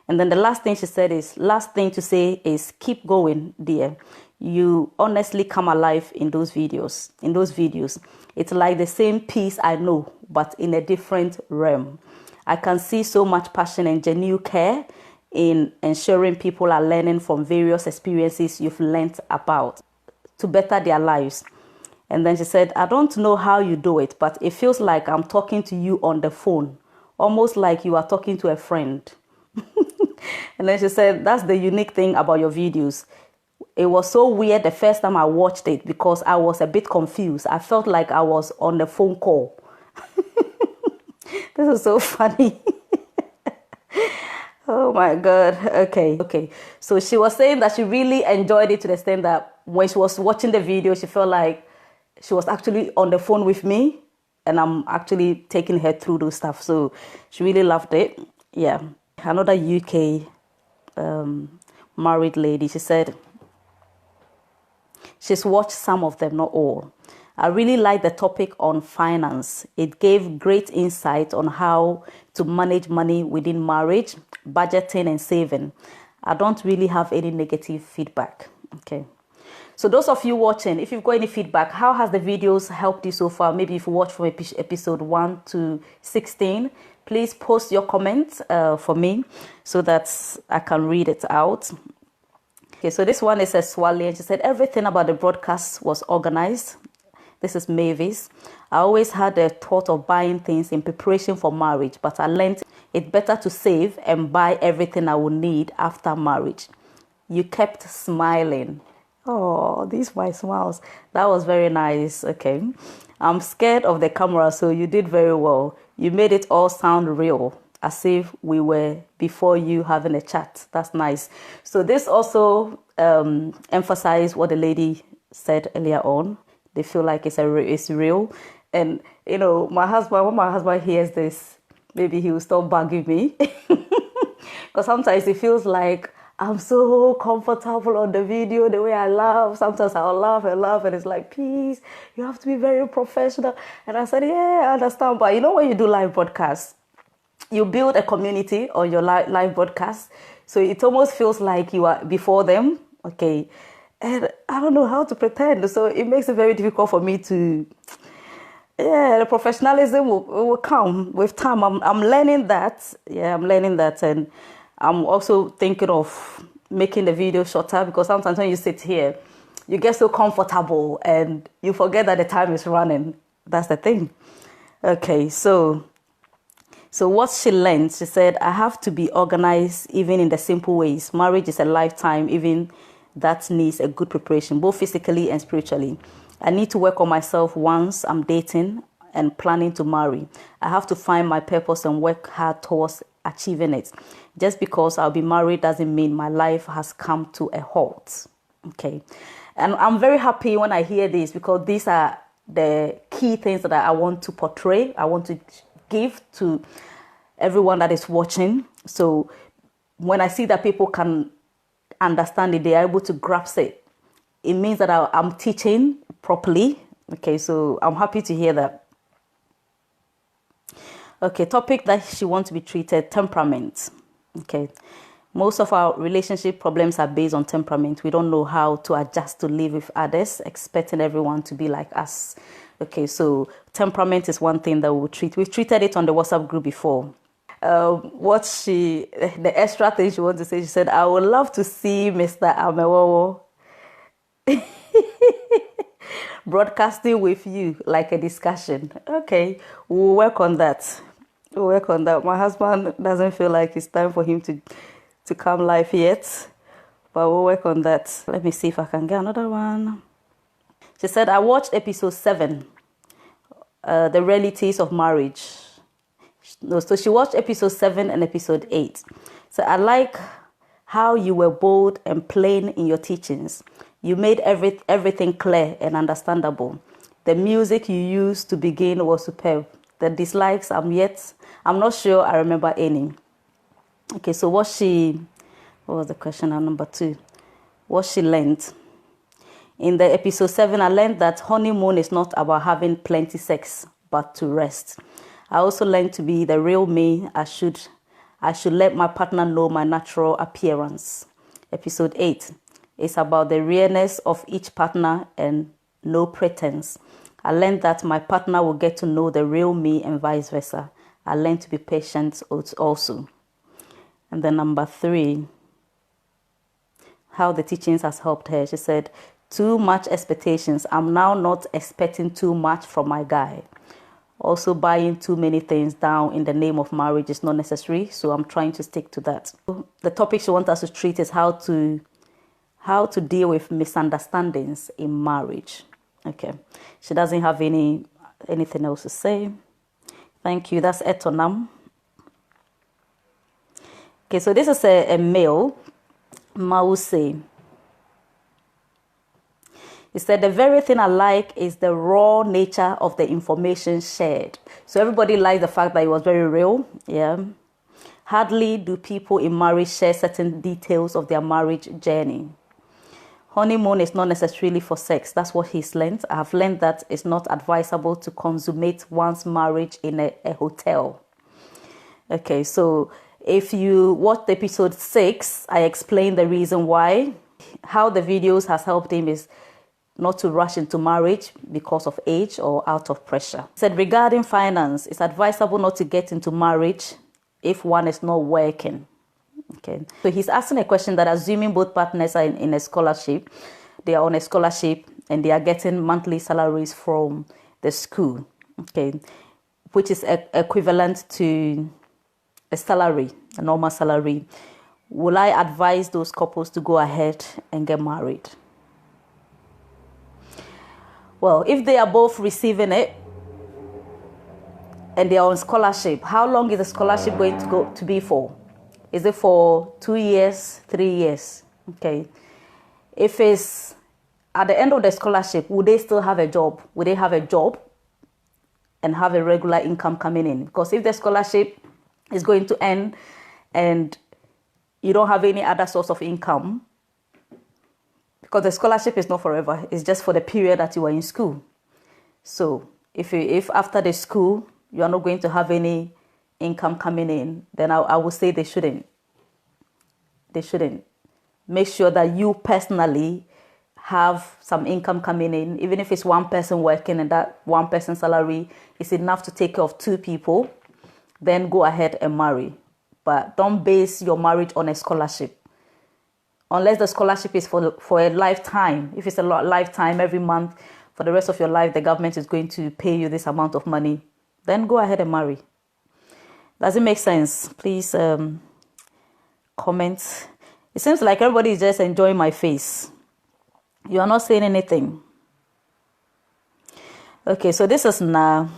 And then the last thing she said is, last thing to say is keep going, dear. You honestly come alive in those videos. It's like the same piece I know, but in a different realm. I can see so much passion and genuine care in ensuring people are learning from various experiences you've learned about to better their lives. And then she said, I don't know how you do it, but it feels like I'm talking to you on the phone, almost like you are talking to a friend. And then she said, that's the unique thing about your videos. It was so weird the first time I watched it because I was a bit confused. I felt like I was on the phone call. This is so funny. Oh my God. Okay. So she was saying that she really enjoyed it to the extent that when she was watching the video, she felt like she was actually on the phone with me and I'm actually taking her through those stuff. So she really loved it. Yeah. Another UK married lady, she said, she's watched some of them, not all. I really like the topic on finance. It gave great insight on how to manage money within marriage, budgeting and saving. I don't really have any negative feedback. Okay. So those of you watching, if you've got any feedback, how has the videos helped you so far? Maybe if you watched from episode 1 to 16, please post your comments for me so that I can read it out. Okay, so this one is a Swally, and she said, everything about the broadcast was organized. This is Mavis. I always had the thought of buying things in preparation for marriage, but I learned it's better to save and buy everything I will need after marriage. You kept smiling. Oh, these my smiles. That was very nice. Okay. I'm scared of the camera, so you did very well. You made it all sound real, as if we were before you having a chat. That's nice. So this also emphasized what the lady said earlier on. They feel like it's real. And, you know, when my husband hears this, maybe he will stop bugging me. Because sometimes it feels like I'm so comfortable on the video, the way I laugh. Sometimes I'll laugh and it's like, please, you have to be very professional. And I said, yeah, I understand. But you know, when you do live broadcasts, you build a community on your live broadcast. So it almost feels like you are before them. Okay. And I don't know how to pretend. So it makes it very difficult for me to, the professionalism will come with time. I'm learning that. Yeah, I'm learning that. And I'm also thinking of making the video shorter because sometimes when you sit here, you get so comfortable and you forget that the time is running. That's the thing. Okay, so what she learned, she said, I have to be organized even in the simple ways. Marriage is a lifetime, even that needs a good preparation, both physically and spiritually. I need to work on myself once I'm dating and planning to marry. I have to find my purpose and work hard towards achieving it. Just because I'll be married doesn't mean my life has come to a halt. Okay. And I'm very happy when I hear this because these are the key things that I want to portray. I want to give to everyone that is watching. So when I see that people can understand it, they are able to grasp it. It means that I'm teaching properly Okay, so I'm happy to hear that. Okay, topic that she wants to be treated, temperament. Okay, most of our relationship problems are based on temperament. We don't know how to adjust to live with others, expecting everyone to be like us. Okay, so temperament is one thing that we'll treat. We've treated it on the WhatsApp group before. The extra thing she wants to say, she said, I would love to see Mr. Amewowo broadcasting with you like a discussion. Okay, we'll work on that. We'll work on that. My husband doesn't feel like it's time for him to come live yet, but we'll work on that. Let me see if I can get another one. She said, I watched episode 7, The Realities of Marriage. No, so she watched episode 7 and episode 8. So I like how you were bold and plain in your teachings. You made everything clear and understandable. The music you used to begin was superb. The dislikes, I'm not sure I remember any. Okay, so what was the question on number 2? What she learned. In the episode 7, I learned that honeymoon is not about having plenty sex, but to rest. I also learned to be the real me. I should let my partner know my natural appearance. Episode 8 is about the realness of each partner and no pretense. I learned that my partner will get to know the real me and vice versa. I learned to be patient also. And then number 3, how the teachings has helped her. She said, too much expectations. I'm now not expecting too much from my guy. Also, buying too many things down in the name of marriage is not necessary, so I'm trying to stick to that. The topic she wants us to treat is how to deal with misunderstandings in marriage. Okay, she doesn't have anything else to say. Thank you. That's Etonam. Okay, so this is a male, Mause. He said, the very thing I like is the raw nature of the information shared. So everybody liked the fact that it was very real. Yeah. Hardly do people in marriage share certain details of their marriage journey. Honeymoon is not necessarily for sex. That's what he's learned. I have learned that it's not advisable to consummate one's marriage in a hotel. Okay, so if you watched episode 6, I explained the reason why. How the videos has helped him is not to rush into marriage because of age or out of pressure. He said, regarding finance, it's advisable not to get into marriage if one is not working. Okay, so he's asking a question that assuming both partners are in a scholarship, they are on a scholarship and they are getting monthly salaries from the school, okay, which is equivalent to a salary, a normal salary. Will I advise those couples to go ahead and get married? Well, if they are both receiving it and they are on scholarship, how long is the scholarship going to be for? Is it for 2 years, 3 years? Okay. If it's at the end of the scholarship, would they still have a job? Would they have a job and have a regular income coming in? Because if the scholarship is going to end and you don't have any other source of income, because the scholarship is not forever, it's just for the period that you are in school. So if after the school you are not going to have any income coming in, then I would say they shouldn't. They shouldn't. Make sure that you personally have some income coming in, even if it's one person working and that one person's salary is enough to take care of 2 people, then go ahead and marry. But don't base your marriage on a scholarship. Unless the scholarship is for a lifetime. If it's a lifetime, every month, for the rest of your life, the government is going to pay you this amount of money, then go ahead and marry. Does it make sense? Please comment. It seems like everybody is just enjoying my face. You are not saying anything. Okay, so this is now.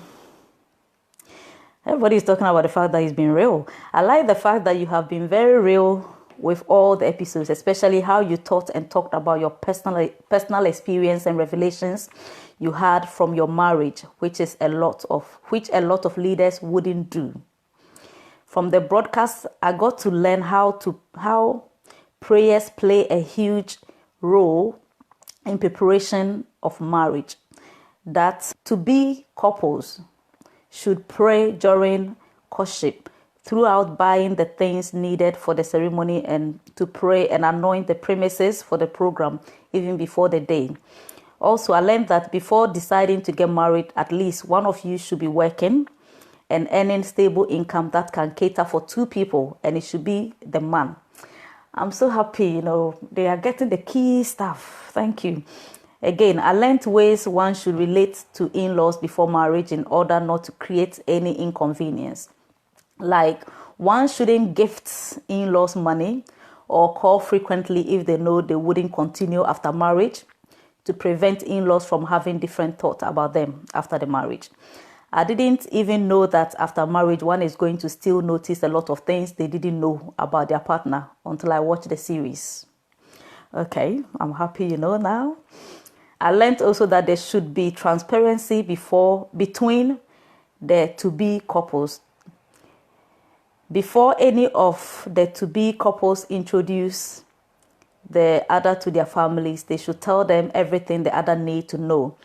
Everybody is talking about the fact that he's been real. I like the fact that you have been very real with all the episodes, especially how you taught and talked about your personal experience and revelations you had from your marriage, which a lot of leaders wouldn't do. From the broadcast, I got to learn how prayers play a huge role in preparation of marriage. that to-be couples should pray during courtship throughout buying the things needed for the ceremony, and to pray and anoint the premises for the program even before the day. Also, I learned that before deciding to get married, at least one of you should be working and earning stable income that can cater for 2 people, and it should be the man. I'm so happy, they are getting the key stuff. Thank you. Again, I learned ways one should relate to in-laws before marriage in order not to create any inconvenience. Like, one shouldn't gift in-laws money or call frequently if they know they wouldn't continue after marriage, to prevent in-laws from having different thoughts about them after the marriage. I didn't even know that after marriage, one is going to still notice a lot of things they didn't know about their partner until I watched the series. Okay, I'm happy now. I learned also that there should be transparency between the to-be couples. Before any of the to-be couples introduce the other to their families, they should tell them everything the other need to know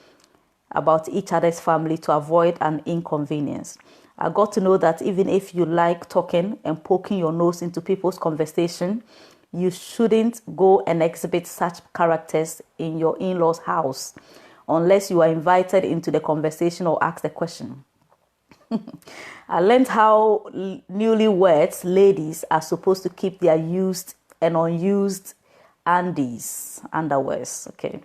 about each other's family to avoid an inconvenience. I got to know that even if you like talking and poking your nose into people's conversation, you shouldn't go and exhibit such characters in your in-laws' house unless you are invited into the conversation or asked a question. I learned how newlyweds, ladies, are supposed to keep their used and unused underwears. Okay.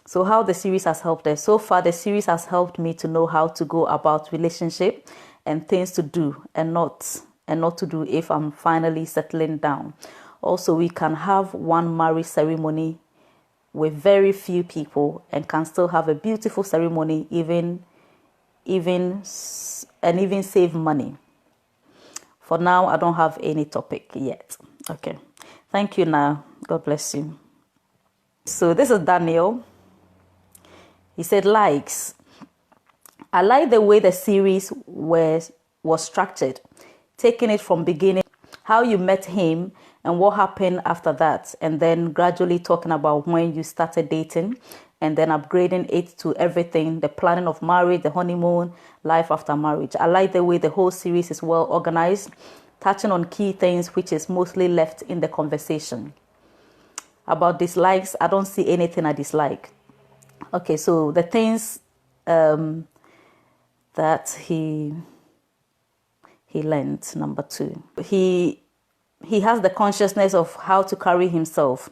So how the series has helped us. So far, the series has helped me to know how to go about relationship and things to do and not to do if I'm finally settling down. Also, we can have one marriage ceremony with very few people and can still have a beautiful ceremony, even save money. For now, I don't have any topic yet. Okay. Thank you now. God bless you. So this is Daniel. He said, likes. I like the way the series was structured, taking it from beginning, how you met him and what happened after that, and then gradually talking about when you started dating, and then upgrading it to everything, the planning of marriage, the honeymoon, life after marriage. I like the way the whole series is well organized, touching on key things which is mostly left in the conversation. About dislikes, I don't see anything I dislike. Okay, so the things that he learned, number 2. He has the consciousness of how to carry himself,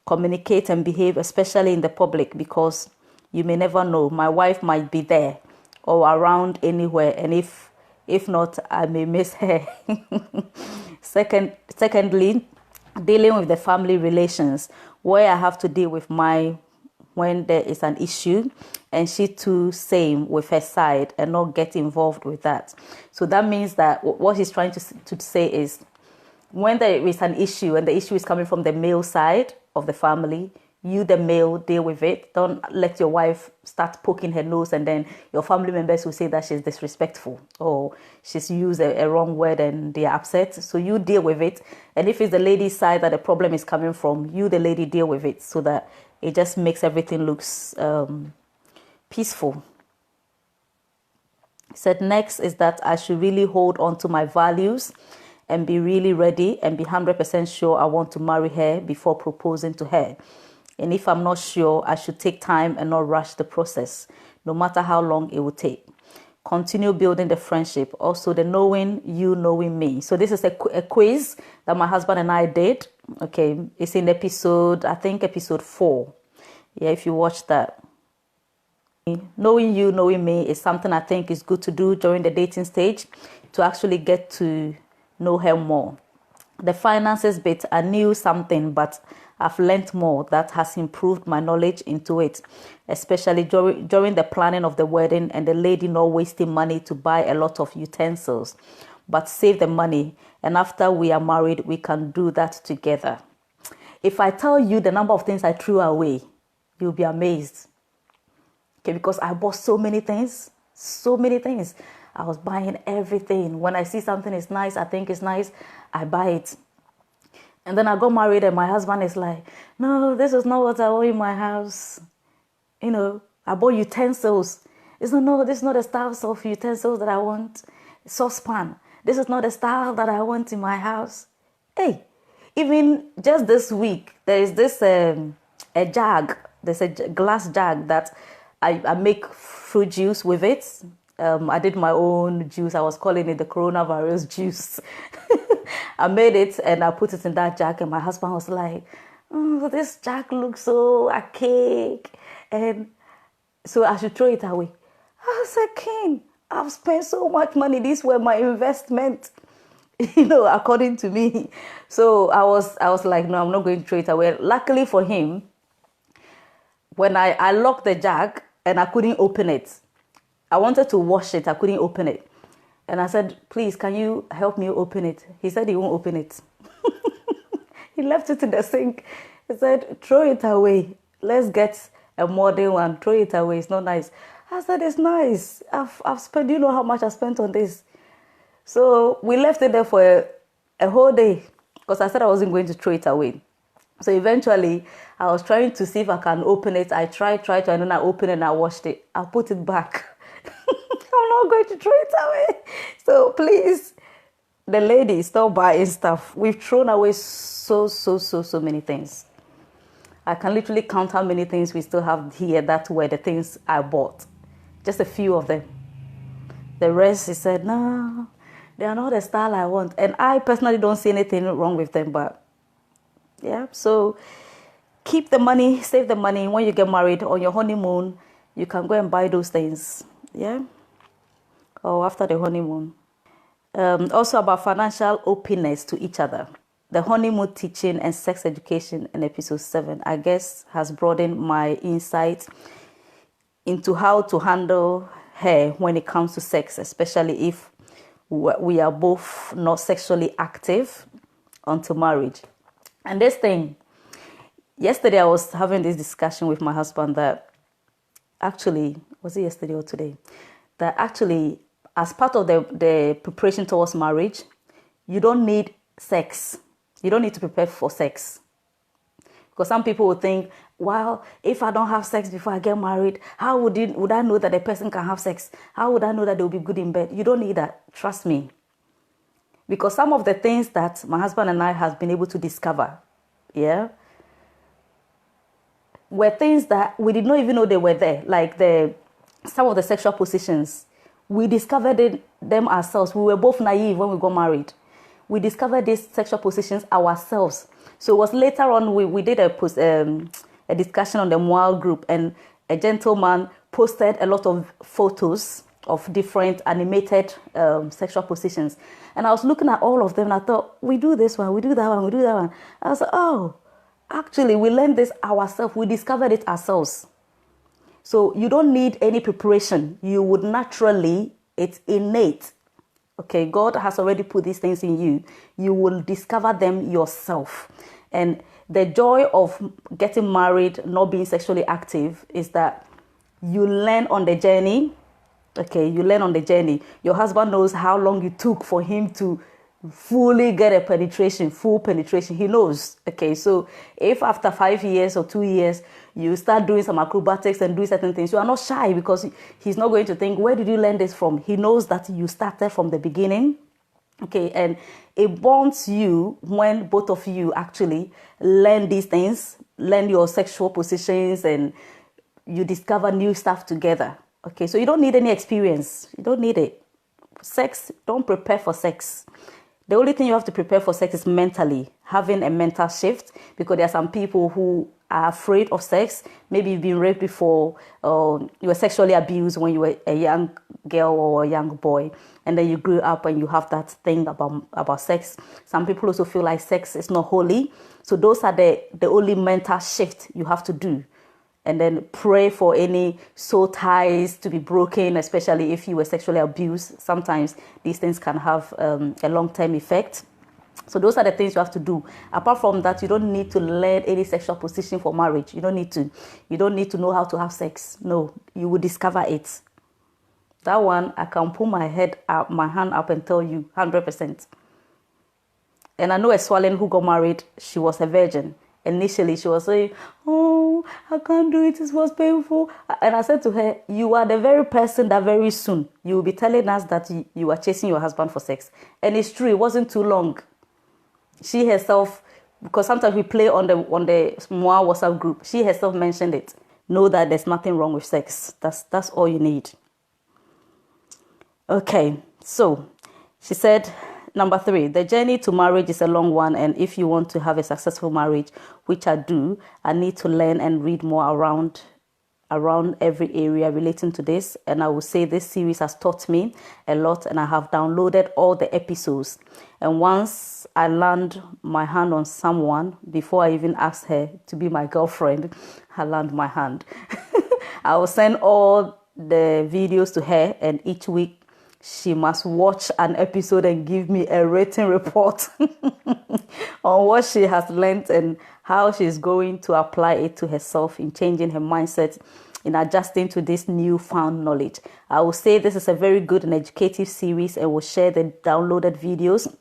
communicate and behave, especially in the public, because you may never know. My wife might be there or around anywhere, and if not, I may miss her. Secondly, dealing with the family relations, where I have to deal with when there is an issue, and she too same with her side, and not get involved with that. So that means that what he's trying to say is, when there is an issue and the issue is coming from the male side of the family, you, the male, deal with it. Don't let your wife start poking her nose, and then your family members will say that she's disrespectful or she's used a wrong word and they are upset. So you deal with it. And if it's the lady's side that the problem is coming from, you, the lady, deal with it, so that it just makes everything looks peaceful. He said next is that I should really hold on to my values and be really ready and be 100% sure I want to marry her before proposing to her. And if I'm not sure, I should take time and not rush the process, no matter how long it will take. Continue building the friendship. Also, the knowing you, knowing me. So this is a quiz that my husband and I did. Okay, it's in episode 4. Yeah, if you watch that. Knowing you, knowing me is something I think is good to do during the dating stage to actually get to know her more. The finances bit, I knew something, but I've learned more that has improved my knowledge into it, especially during the planning of the wedding, and the lady not wasting money to buy a lot of utensils, but save the money. And after we are married, we can do that together. If I tell you the number of things I threw away, you'll be amazed. Okay, because I bought so many things. I was buying everything. When I see something is nice, I think it's nice, I buy it. And then I got married and my husband is like, no, this is not what I want in my house. I bought utensils. It's not, no, this is not the style of utensils that I want. Saucepan. This is not the style that I want in my house. Hey, even just this week, there is this a jug. There's a glass jug that I make fruit juice with it. I did my own juice. I was calling it the coronavirus juice. I made it and I put it in that jug, and my husband was like, oh, this jug looks so archaic, and so I should throw it away. I was like, King, I've spent so much money. These were my investment, according to me. So I was like, no, I'm not going to throw it away. Luckily for him, when I locked the jug and I couldn't open it, I wanted to wash it. I couldn't open it. And I said, please, can you help me open it? He said he won't open it. He left it in the sink. He said, throw it away. Let's get a modern one. Throw it away. It's not nice. I said, it's nice. I've spent, you know how much I spent on this? So we left it there for a whole day because I said I wasn't going to throw it away. So eventually, I was trying to see if I can open it. I tried to, and then I opened it and I washed it. I put it back. I'm not going to throw it away. So please, the ladies, stop buying stuff. We've thrown away so many things. I can literally count how many things we still have here that were the things I bought. Just a few of them. The rest, he said, no, they are not the style I want. And I personally don't see anything wrong with them, but yeah. So keep the money, save the money. When you get married on your honeymoon, you can go and buy those things. Yeah. Or after the honeymoon. Also about financial openness to each other. The honeymoon teaching and sex education in episode 7, I guess, has broadened my insight into how to handle her when it comes to sex, especially if we are both not sexually active until marriage. And this thing, yesterday I was having this discussion with my husband that actually, was it yesterday or today? That actually, as part of the preparation towards marriage, you don't need sex. You don't need to prepare for sex. Because some people would think, well, if I don't have sex before I get married, how would I know that a person can have sex? How would I know that they'll be good in bed? You don't need that. Trust me. Because some of the things that my husband and I have been able to discover, yeah, were things that we did not even know they were there. Like some of the sexual positions, we discovered them ourselves. We were both naive when we got married. We discovered these sexual positions ourselves. So it was later on we did a discussion on the Moal group, and a gentleman posted a lot of photos of different animated sexual positions. And I was looking at all of them and I thought, we do this one, we do that one, we do that one. I was like, oh, actually, we learned this ourselves. We discovered it ourselves. So you don't need any preparation. You would naturally, it's innate. Okay, God has already put these things in you. You will discover them yourself. And the joy of getting married, not being sexually active, is that you learn on the journey. Okay, you learn on the journey. Your husband knows how long it took for him to fully get a full penetration. He knows. Okay, so if after 5 years or 2 years, you start doing some acrobatics and doing certain things, you are not shy, because he's not going to think, where did you learn this from? He knows that you started from the beginning. Okay, and it bonds you when both of you actually learn these things, learn your sexual positions, and you discover new stuff together. Okay, so you don't need any experience. You don't need it. Sex, don't prepare for sex. The only thing you have to prepare for sex is mentally, having a mental shift, because there are some people who are afraid of sex. Maybe you've been raped before, or you were sexually abused when you were a young girl or a young boy, and then you grew up and you have that thing about sex. Some people also feel like sex is not holy. So those are the only mental shift you have to do. And then pray for any soul ties to be broken, especially if you were sexually abused. Sometimes these things can have a long-term effect. So those are the things you have to do. Apart from that, you don't need to learn any sexual position for marriage. You don't need to. You don't need to know how to have sex. No, you will discover it. That one, I can pull my hand up and tell you 100%. And I know a Swallen who got married, she was a virgin. Initially, she was saying, oh, I I can't do it, it was painful. And I said to her, you are the very person that very soon you will be telling us that you are chasing your husband for sex. And it's true, it wasn't too long. She herself, because sometimes we play on the small WhatsApp group, she herself mentioned it. Know that there's nothing wrong with sex. That's all you need. Okay, so she said, number 3, the journey to marriage is a long one, and if you want to have a successful marriage, which I do, I need to learn and read more around every area relating to this. And I will say this series has taught me a lot, and I have downloaded all the episodes. And once I land my hand on someone, before I even ask her to be my girlfriend, I land my hand. I will send all the videos to her, and each week she must watch an episode and give me a written report on what she has learned and how she's going to apply it to herself in changing her mindset, in adjusting to this newfound knowledge. I will say this is a very good and educative series, and will share the downloaded videos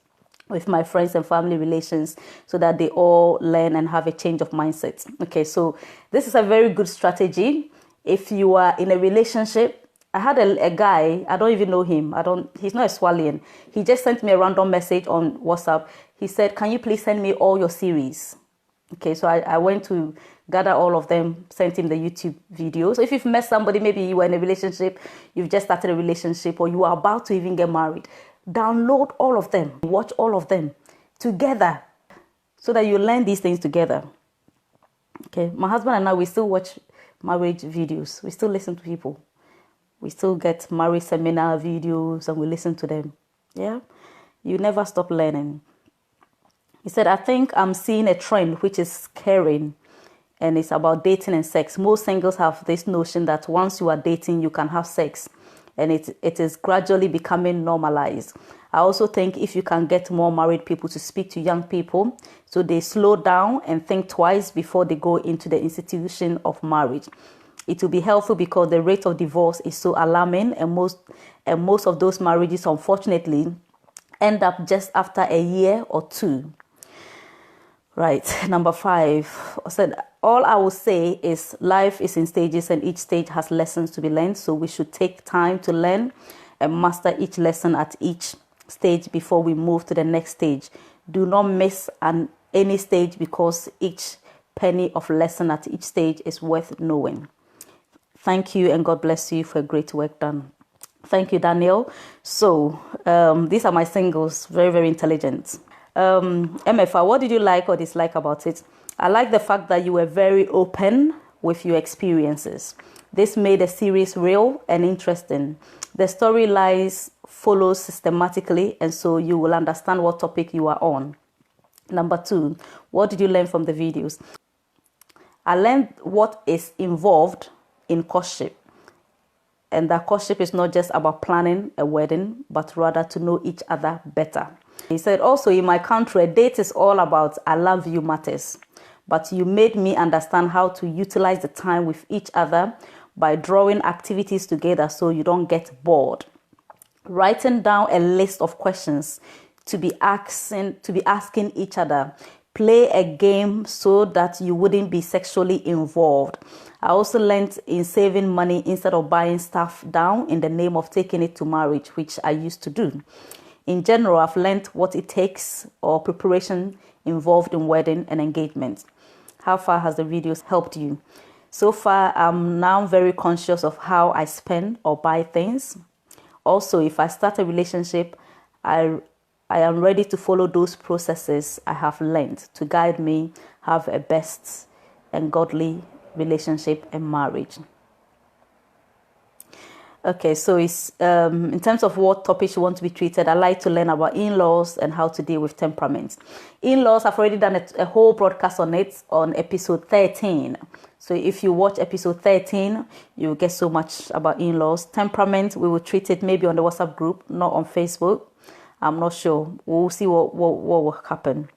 with my friends and family relations so that they all learn and have a change of mindset. Okay, so this is a very good strategy. If you are in a relationship, I had a guy, I don't even know him. He's not a Swalian. He just sent me a random message on WhatsApp. He said, can you please send me all your series? Okay, so I went to gather all of them, sent him the YouTube videos. So if you've met somebody, maybe you were in a relationship, you've just started a relationship, or you are about to even get married, download all of them, watch all of them together so that you learn these things together. Okay, my husband and I, we still watch marriage videos. We still listen to people. We still get marriage seminar videos and we listen to them. Yeah, you never stop learning. He said, I think I'm seeing a trend which is scary, and it's about dating and sex. Most singles have this notion that once you are dating, you can have sex, and it is gradually becoming normalized. I also think if you can get more married people to speak to young people, so they slow down and think twice before they go into the institution of marriage, it will be helpful, because the rate of divorce is so alarming, and most of those marriages, unfortunately, end up just after a year or 2. Right, number 5, I said, all I will say is life is in stages, and each stage has lessons to be learned. So we should take time to learn and master each lesson at each stage before we move to the next stage. Do not miss any stage, because each penny of lesson at each stage is worth knowing. Thank you, and God bless you for great work done. Thank you, Daniel. So these are my singles, very, very intelligent. MFA, what did you like or dislike about it? I like the fact that you were very open with your experiences. This made the series real and interesting. The storylines follow systematically, and so you will understand what topic you are on. Number 2, what did you learn from the videos? I learned what is involved in courtship, and that courtship is not just about planning a wedding, but rather to know each other better. He said, also, in my country, a date is all about I love you matters, but you made me understand how to utilize the time with each other by drawing activities together so you don't get bored. Writing down a list of questions to be asking each other. Play a game so that you wouldn't be sexually involved. I also learned in saving money instead of buying stuff down in the name of taking it to marriage, which I used to do. In general, I've learned what it takes or preparation involved in wedding and engagement. How far has the videos helped you? So far, I'm now very conscious of how I spend or buy things. Also, if I start a relationship, I am ready to follow those processes I have learned to guide me have a best and godly relationship and marriage. Okay, so it's in terms of what topics you want to be treated, I like to learn about in-laws and how to deal with temperaments. In-laws, I've already done a whole broadcast on it on episode 13. So if you watch episode 13, you'll get so much about in-laws. Temperament, we will treat it maybe on the WhatsApp group, not on Facebook. I'm not sure. We'll see what will happen.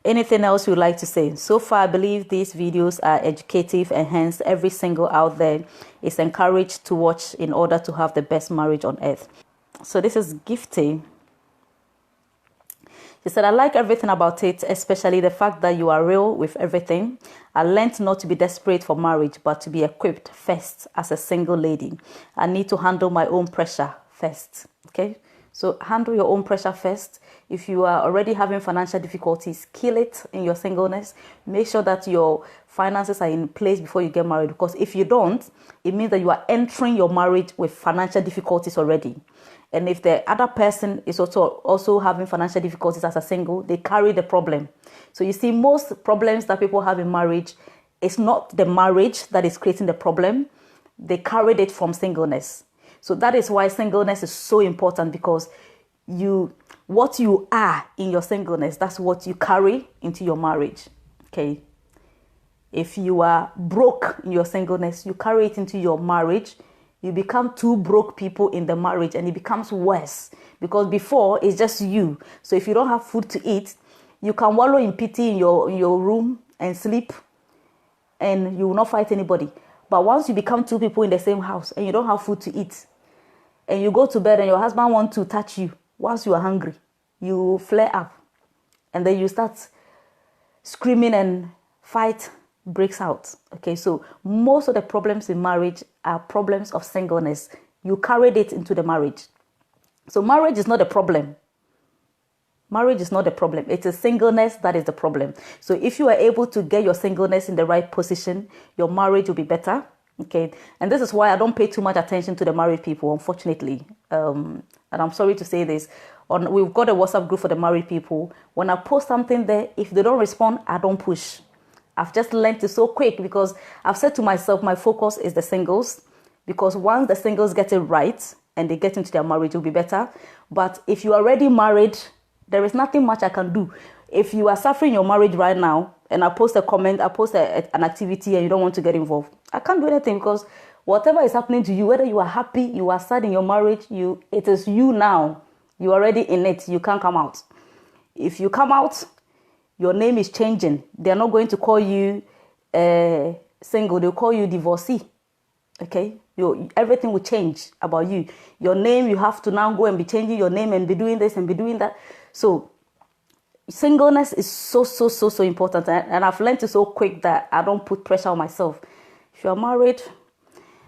Anything else you'd like to say? So far, I believe these videos are educative, and hence every single out there is encouraged to watch in order to have the best marriage on earth. So this is Gifty. He said, I like everything about it, especially the fact that you are real with everything. I learned not to be desperate for marriage, but to be equipped first as a single lady. I need to handle my own pressure first. Okay, so handle your own pressure first. If you are already having financial difficulties, kill it in your singleness. Make sure that your finances are in place before you get married, because if you don't, it means that you are entering your marriage with financial difficulties already. And if the other person is also having financial difficulties as a single, they carry the problem. So you see, most problems that people have in marriage, it's not the marriage that is creating the problem. They carried it from singleness. So that is why singleness is so important, because what you are in your singleness, that's what you carry into your marriage. Okay. If you are broke in your singleness, you carry it into your marriage. You become two broke people in the marriage, and it becomes worse, because before it's just you. So if you don't have food to eat, you can wallow in pity in your room and sleep, and you will not fight anybody. But once you become two people in the same house and you don't have food to eat, and you go to bed and your husband wants to touch you once you are hungry, you flare up, and then you start screaming and fight breaks out. Okay, so most of the problems in marriage are problems of singleness. You carried it into the marriage. So marriage is not a problem. Marriage is not a problem. It is singleness that is the problem. So if you are able to get your singleness in the right position, your marriage will be better. Okay, and this is why I don't pay too much attention to the married people, unfortunately. And I'm sorry to say this. We've got a WhatsApp group for the married people. When I post something there, if they don't respond, I don't push. I've just learned it so quick, because I've said to myself, my focus is the singles, because once the singles get it right and they get into their marriage, it will be better. But if you're already married, there is nothing much I can do. If you are suffering your marriage right now, and I post a comment, I post an activity, and you don't want to get involved, I can't do anything, because whatever is happening to you, whether you are happy, you are sad in your marriage, it is you now. You're already in it. You can't come out. If you come out, your name is changing. They're not going to call you single. They'll call you divorcee. Okay? Everything will change about you. Your name, you have to now go and be changing your name and be doing this and be doing that. So singleness is so important. And I've learned it so quick that I don't put pressure on myself. If you're married,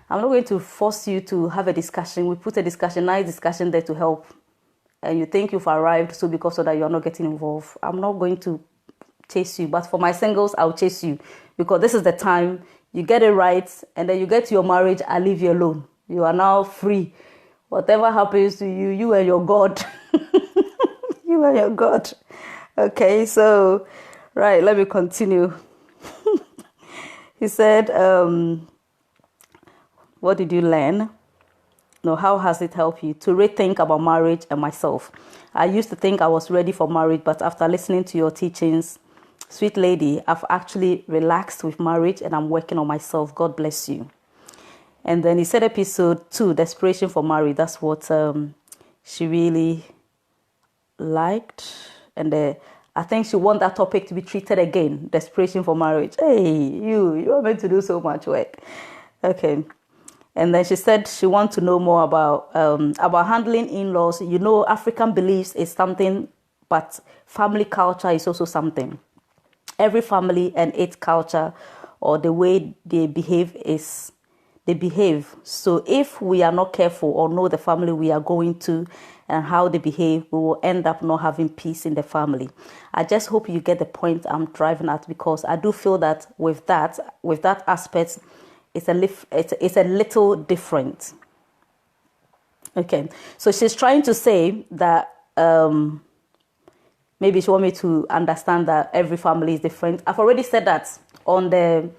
I'm not going to force you to have a discussion. We put a nice discussion there to help. And you think you've arrived, so because of that, you're not getting involved. I'm not going to chase you. But for my singles, I'll chase you, because this is the time you get it right, and then you get to your marriage, I leave you alone. You are now free. Whatever happens to you, you and your God. You and your God. Okay, so, right, let me continue. He said, what did you learn? No, how has it helped you to rethink about marriage and myself? I used to think I was ready for marriage, but after listening to your teachings, sweet lady, I've actually relaxed with marriage, and I'm working on myself. God bless you. And then he said episode 2, desperation for marriage. That's what she really liked. And I think she wants that topic to be treated again, desperation for marriage. Hey, you are meant to do so much work. Okay. And then she said she wants to know more about handling in-laws. You know, African beliefs is something, but family culture is also something. Every family and its culture, or the way they behave, So if we are not careful or know the family we are going to and how they behave, we will end up not having peace in the family. I just hope you get the point I'm driving at, because I do feel that with that aspect, it's a little different. Okay, so she's trying to say that maybe she wants me to understand that every family is different. I've already said that on the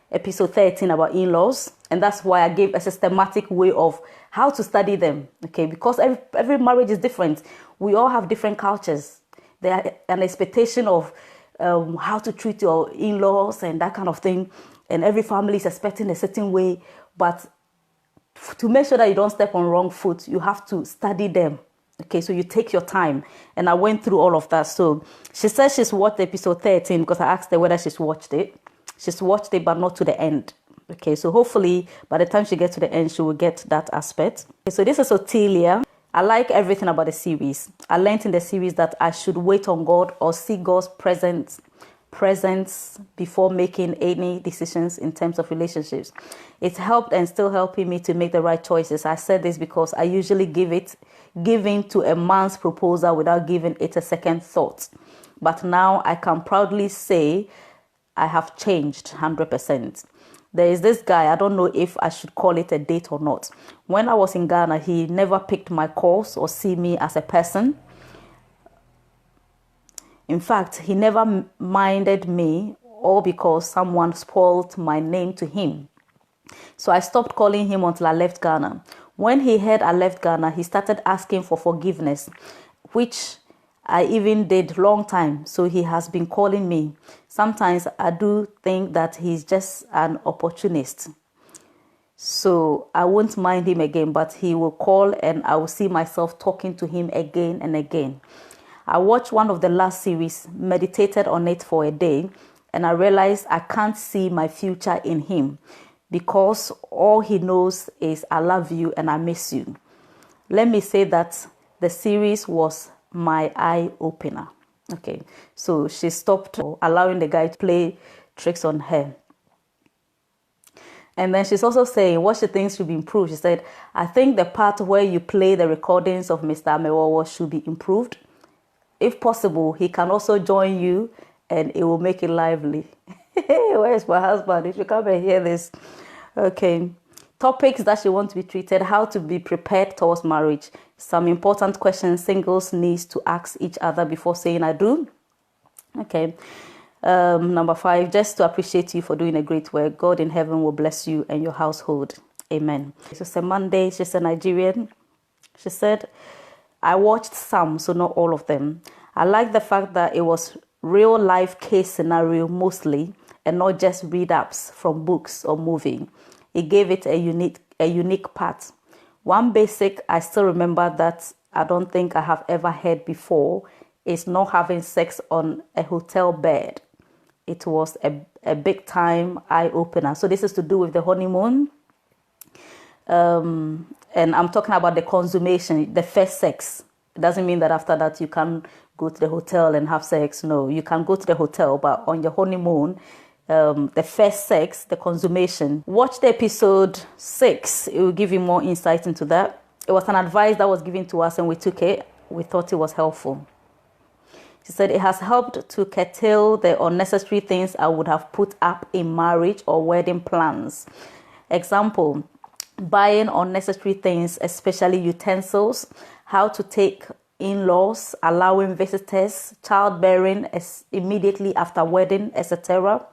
episode 13 about in-laws, and that's why I gave a systematic way of how to study them. Okay, because every marriage is different. We all have different cultures. There are an expectation of how to treat your in-laws and that kind of thing. And every family is expecting a certain way. But to make sure that you don't step on wrong foot, you have to study them. Okay, so you take your time. And I went through all of that. So she says she's watched episode 13 because I asked her whether she's watched it. She's watched it, but not to the end. Okay, so hopefully by the time she gets to the end, she will get that aspect. Okay, so this is Otelia. I like everything about the series. I learned in the series that I should wait on God or see God's presence before making any decisions in terms of relationships. It's helped and still helping me to make the right choices. I said this because I usually give in to a man's proposal without giving it a second thought. But now I can proudly say I have changed 100%. There is this guy, I don't know if I should call it a date or not. When I was in Ghana, he never picked my calls or see me as a person. In fact, he never minded me, all because someone spoiled my name to him. So I stopped calling him until I left Ghana. When he heard I left Ghana, he started asking for forgiveness, which I even did long time. So he has been calling me. Sometimes I do think that he's just an opportunist. So I won't mind him again, but he will call and I will see myself talking to him again and again. I watched one of the last series, meditated on it for a day, and I realized I can't see my future in him because all he knows is I love you and I miss you. Let me say that the series was my eye opener. Okay, so she stopped allowing the guy to play tricks on her. And then she's also saying what she thinks should be improved. She said, I think the part where you play the recordings of Mr. Amewawa should be improved. If possible, he can also join you and it will make it lively. Where's my husband? If you come and hear this. Okay. Topics that she wants to be treated, how to be prepared towards marriage. Some important questions singles need to ask each other before saying I do. Okay. Number 5, just to appreciate you for doing a great work. God in heaven will bless you and your household. Amen. She's a Monday. She's a Nigerian. She said, I watched some, so not all of them. I like the fact that it was real life case scenario mostly and not just read ups from books or movie. It gave it a unique part. One basic I still remember that I don't think I have ever heard before is not having sex on a hotel bed. It was a big time eye opener. So this is to do with the honeymoon. And I'm talking about the consummation, the first sex. It doesn't mean that after that you can go to the hotel and have sex. No, you can go to the hotel, but on your honeymoon, the first sex, the consummation. Watch the episode 6. It will give you more insight into that. It was an advice that was given to us and we took it. We thought it was helpful. She said it has helped to curtail the unnecessary things I would have put up in marriage or wedding plans. Example, buying unnecessary things, especially utensils, how to take in-laws, allowing visitors, childbearing immediately after wedding, etc.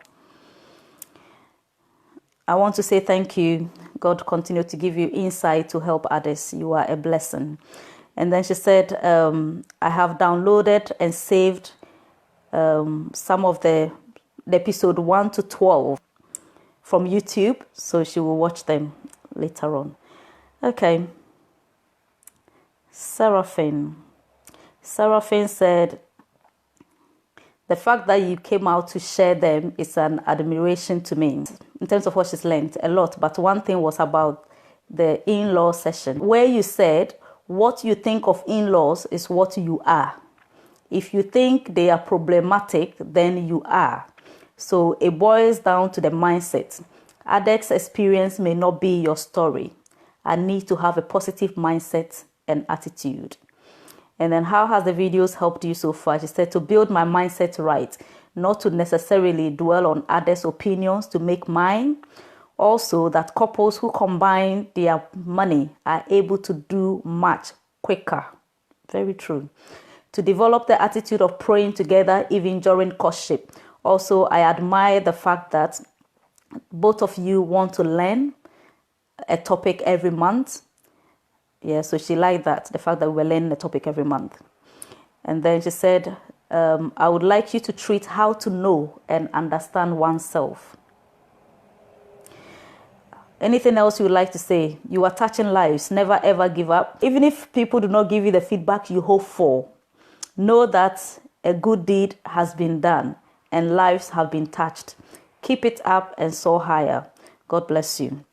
I want to say thank you. God continue to give you insight to help others. You are a blessing. And then she said, I have downloaded and saved some of the episode 1 to 12 from YouTube. So she will watch them later on. Okay. Seraphine said, the fact that you came out to share them is an admiration to me. In terms of what she's learned, a lot. But one thing was about the in-law session, where you said, what you think of in-laws is what you are. If you think they are problematic, then you are. So it boils down to the mindset. Adek's experience may not be your story. I need to have a positive mindset and attitude. And then how has the videos helped you so far? She said to build my mindset right, not to necessarily dwell on others' opinions to make mine. Also that couples who combine their money are able to do much quicker. Very true. To develop the attitude of praying together even during courtship. Also, I admire the fact that both of you want to learn a topic every month. Yeah, so she liked that, the fact that we're learning a topic every month. And then she said, I would like you to treat how to know and understand oneself. Anything else you would like to say? You are touching lives. Never ever give up. Even if people do not give you the feedback you hope for, know that a good deed has been done and lives have been touched. Keep it up and soar higher. God bless you.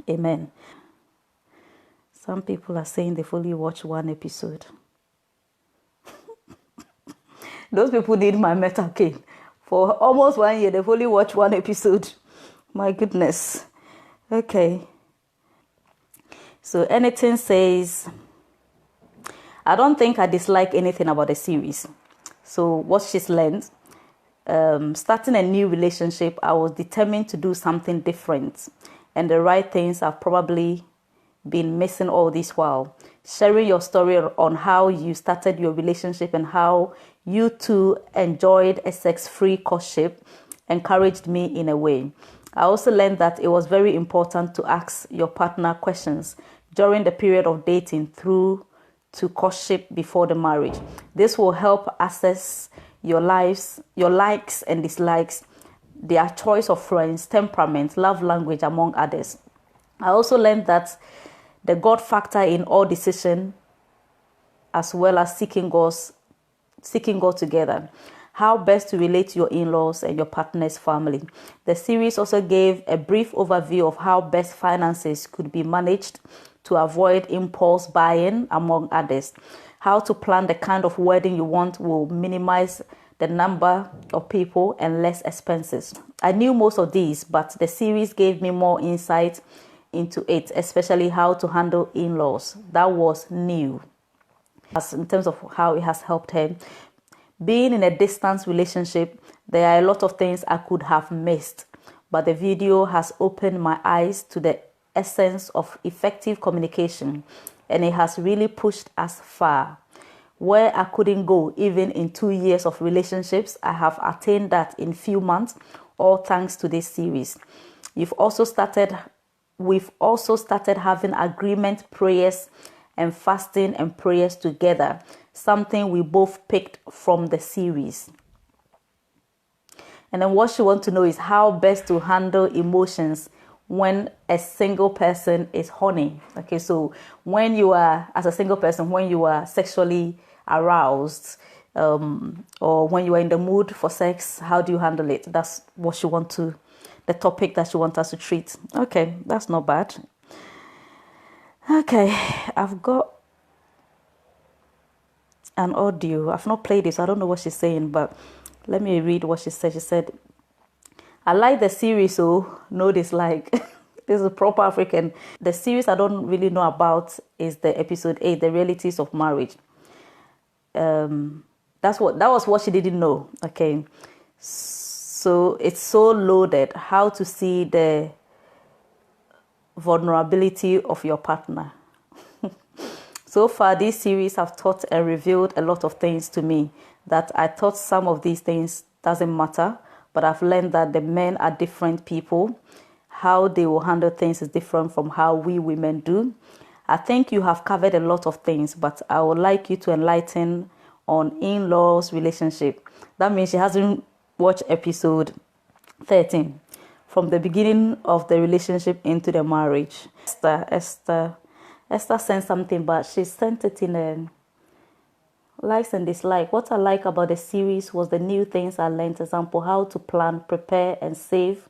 Amen. Some people are saying they've only watched one episode. Those people need my metal cane. For almost 1 year, they've only watched one episode. My goodness. Okay. So anything says, I don't think I dislike anything about the series. So what she's learned, starting a new relationship, I was determined to do something different. And the right things have probably been missing all this while. Sharing your story on how you started your relationship and how you two enjoyed a sex-free courtship encouraged me in a way. I also learned that it was very important to ask your partner questions during the period of dating through to courtship before the marriage. This will help assess your lives, your likes and dislikes, their choice of friends, temperament, love language, among others. I also learned that the God factor in all decisions, as well as seeking God together. How best to relate to your in-laws and your partner's family. The series also gave a brief overview of how best finances could be managed to avoid impulse buying, among others. How to plan the kind of wedding you want will minimize the number of people and less expenses. I knew most of these, but the series gave me more insight into it, especially how to handle in-laws. That was new. As in terms of how it has helped her. Being in a distance relationship, there are a lot of things I could have missed, but the video has opened my eyes to the essence of effective communication, and it has really pushed us far. Where I couldn't go even in 2 years of relationships, I have attained that in few months, all thanks to this series. We've also started having agreement prayers and fasting and prayers together, something we both picked from the series. And then what she wants to know is how best to handle emotions when a single person is horny. Okay, so when you are, as a single person, when you are sexually aroused, or when you are in the mood for sex, how do you handle it? That's what she wants to, the topic that she wants us to treat. Okay, that's not bad. Okay, I've got an audio. I've not played it, so I don't know what she's saying, but let me read what she said. She said, I like the series, so no dislike. This is proper African. The series I don't really know about is the episode 8, the realities of marriage. That was what she didn't know. Okay, so it's so loaded. How to see the vulnerability of your partner. So far, this series have taught and revealed a lot of things to me that I thought some of these things doesn't matter, but I've learned that the men are different people. How they will handle things is different from how we women do. I think you have covered a lot of things, but I would like you to enlighten on in-laws relationship. That means she hasn't watched episode 13 from the beginning of the relationship into the marriage. Esther sent something, but she sent it in a likes and dislike. What I like about the series was the new things I learned. Example, how to plan, prepare, and save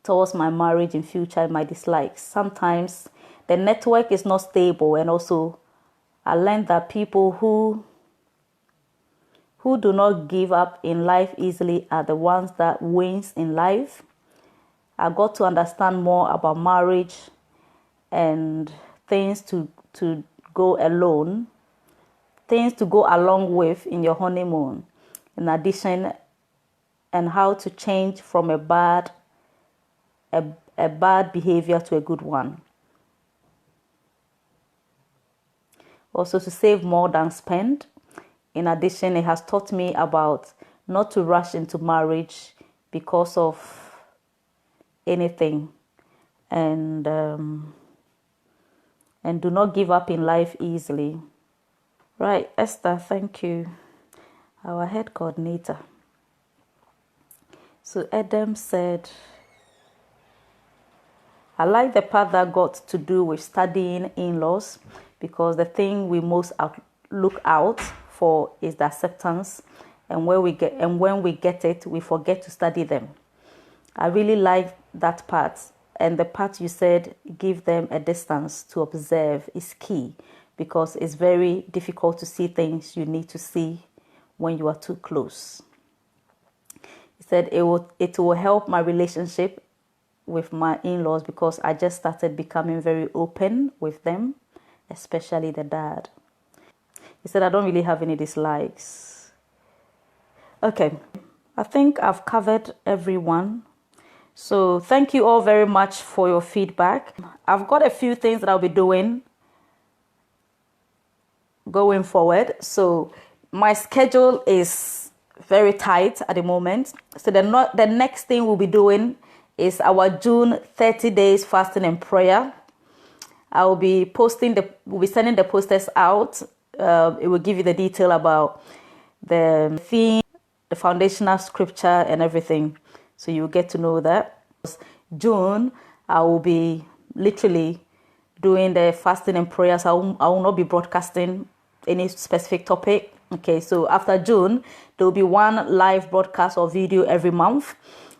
towards my marriage in future. My dislikes. Sometimes the network is not stable, and also I learned that people who do not give up in life easily are the ones that wins in life. I got to understand more about marriage and things to go alone, things to go along with in your honeymoon. In addition, and how to change from a bad behavior to a good one. Also to save more than spend. In addition, it has taught me about not to rush into marriage because of anything, and do not give up in life easily. Right, Esther, thank you. Our head coordinator. So Adam said, I like the part that got to do with studying in-laws, because the thing we most look out for is the acceptance, and when we get it, we forget to study them. I really like that part. and the part you said, give them a distance to observe, is key, because it's very difficult to see things you need to see when you are too close. He said it will help my relationship with my in-laws because I just started becoming very open with them, especially the dad. He said I don't really have any dislikes. Okay, I think I've covered everyone. So thank you all very much for your feedback. I've got a few things that I'll be doing going forward. So my schedule is very tight at the moment. So the next thing we'll be doing is our June 30 days fasting and prayer. I will be we'll be sending the posters out. It will give you the detail about the theme, the foundational scripture and everything. So you'll get to know that. June, I will be literally doing the fasting and prayers. I will not be broadcasting any specific topic. Okay, so after June, there will be one live broadcast or video every month.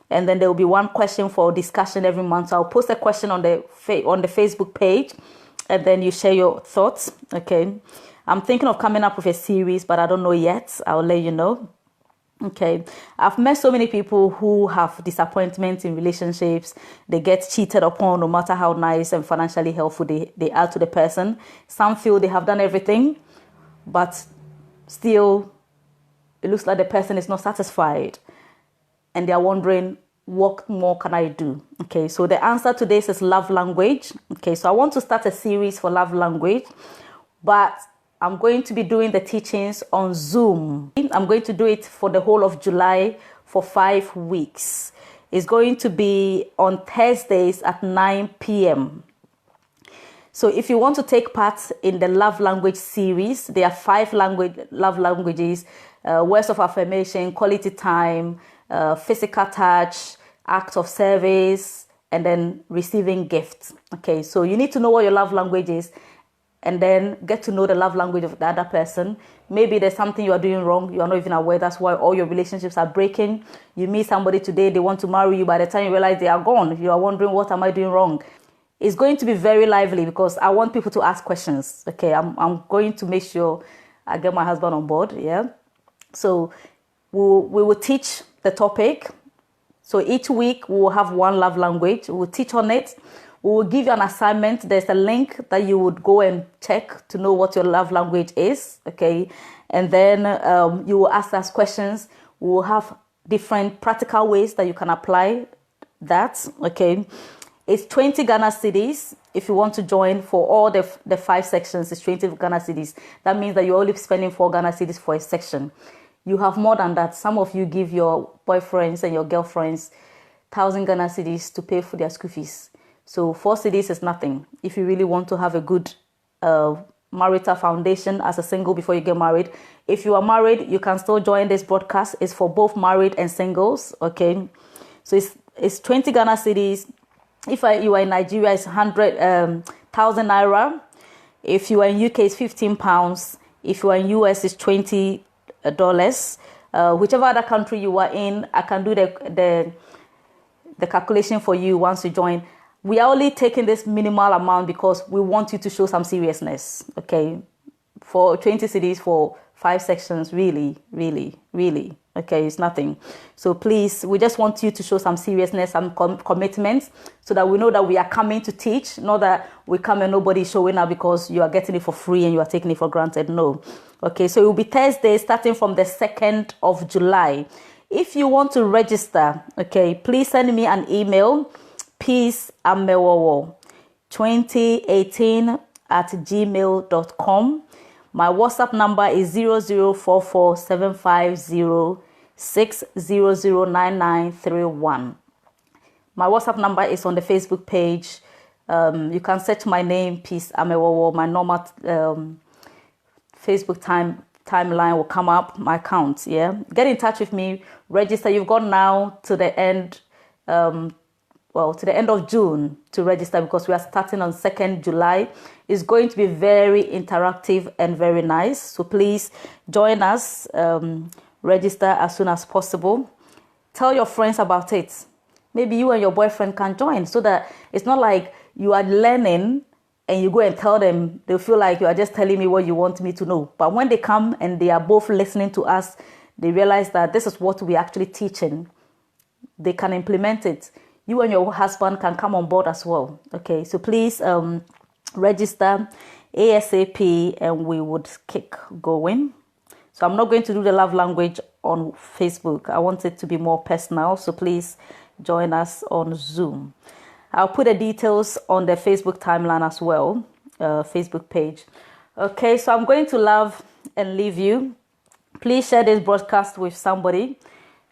And then there will be one question for discussion every month. So I'll post a question on the Facebook page, and then you share your thoughts. Okay, I'm thinking of coming up with a series, but I don't know yet. I'll let you know. Okay, I've met so many people who have disappointments in relationships. They get cheated upon no matter how nice and financially helpful they are to the person. Some feel they have done everything, but still it looks like the person is not satisfied. And they're wondering, what more can I do? Okay, so the answer to this is love language. Okay, so I want to start a series for love language, but I'm going to be doing the teachings on Zoom. I'm going to do it for the whole of July for 5 weeks. It's going to be on Thursdays at 9 p.m. So if you want to take part in the love language series, there are 5 love languages, words of affirmation, quality time, physical touch, acts of service, and then receiving gifts. Okay, so you need to know what your love language is, and then get to know the love language of the other person. Maybe there's something you are doing wrong, you are not even aware. That's why all your relationships are breaking. You meet somebody today, they want to marry you. By the time you realize they are gone, you are wondering, what am I doing wrong? It's going to be very lively because I want people to ask questions. Okay, I'm going to make sure I get my husband on board. Yeah, so we will teach the topic. So each week we will have one love language. We will teach on it. We will give you an assignment. There's a link that you would go and check to know what your love language is. Okay, and then you will ask us questions. We will have different practical ways that you can apply that. Okay, it's 20 Ghana cedis. If you want to join for all the 5 sections, it's 20 Ghana cedis. That means that you're only spending 4 Ghana cedis for a section. You have more than that. Some of you give your boyfriends and your girlfriends 1,000 Ghana cedis to pay for their school fees. So 4 cedis is nothing. If you really want to have a good marital foundation as a single before you get married. If you are married, you can still join this broadcast. It's for both married and singles. Okay, so it's 20 Ghana cedis. If you are in Nigeria, it's 100,000 naira. If you are in UK, it's £15. If you are in US, it's $20. Whichever other country you are in, I can do the calculation for you once you join. We are only taking this minimal amount because we want you to show some seriousness. Okay, for 20 cedis for 5 sections, really, okay, it's nothing. So please, we just want you to show some seriousness and commitment, so that we know that we are coming to teach, not that we come and nobody's showing up because you are getting it for free and you are taking it for granted. No. Okay, so it will be Thursday starting from the 2nd of July. If you want to register, okay, please send me an email, peaceamewowo2018@gmail.com. My WhatsApp number is 00447506009931. My WhatsApp number is on the Facebook page. You can search my name, Peace Amewowo. My normal Facebook timeline will come up, my account. Yeah, get in touch with me, register. You've got now to the end to the end of June to register, because we are starting on 2nd July. It's going to be very interactive and very nice. So please join us, register as soon as possible. Tell your friends about it. maybe you and your boyfriend can join, so that it's not like you are learning and you go and tell them. They'll feel like you are just telling me what you want me to know. But when they come and they are both listening to us, they realize that this is what we're actually teaching. They can implement it. You and your husband can come on board as well. Okay, so please register ASAP and we would kick going. So I'm not going to do the love language on Facebook. I want it to be more personal. So please join us on Zoom. I'll put the details on the Facebook timeline as well, Facebook page. Okay, so I'm going to love and leave you. Please share this broadcast with somebody.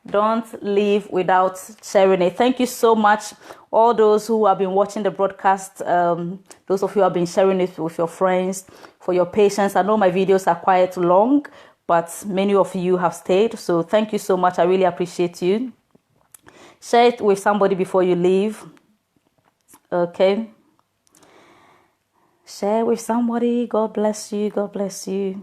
Don't leave without sharing it. Thank you so much, all those who have been watching the broadcast, those of you who have been sharing it with your friends, for your patience. I know my videos are quite long, but many of you have stayed. So thank you so much. I really appreciate you. Share it with somebody before you leave. Okay. Share with somebody. God bless you. God bless you.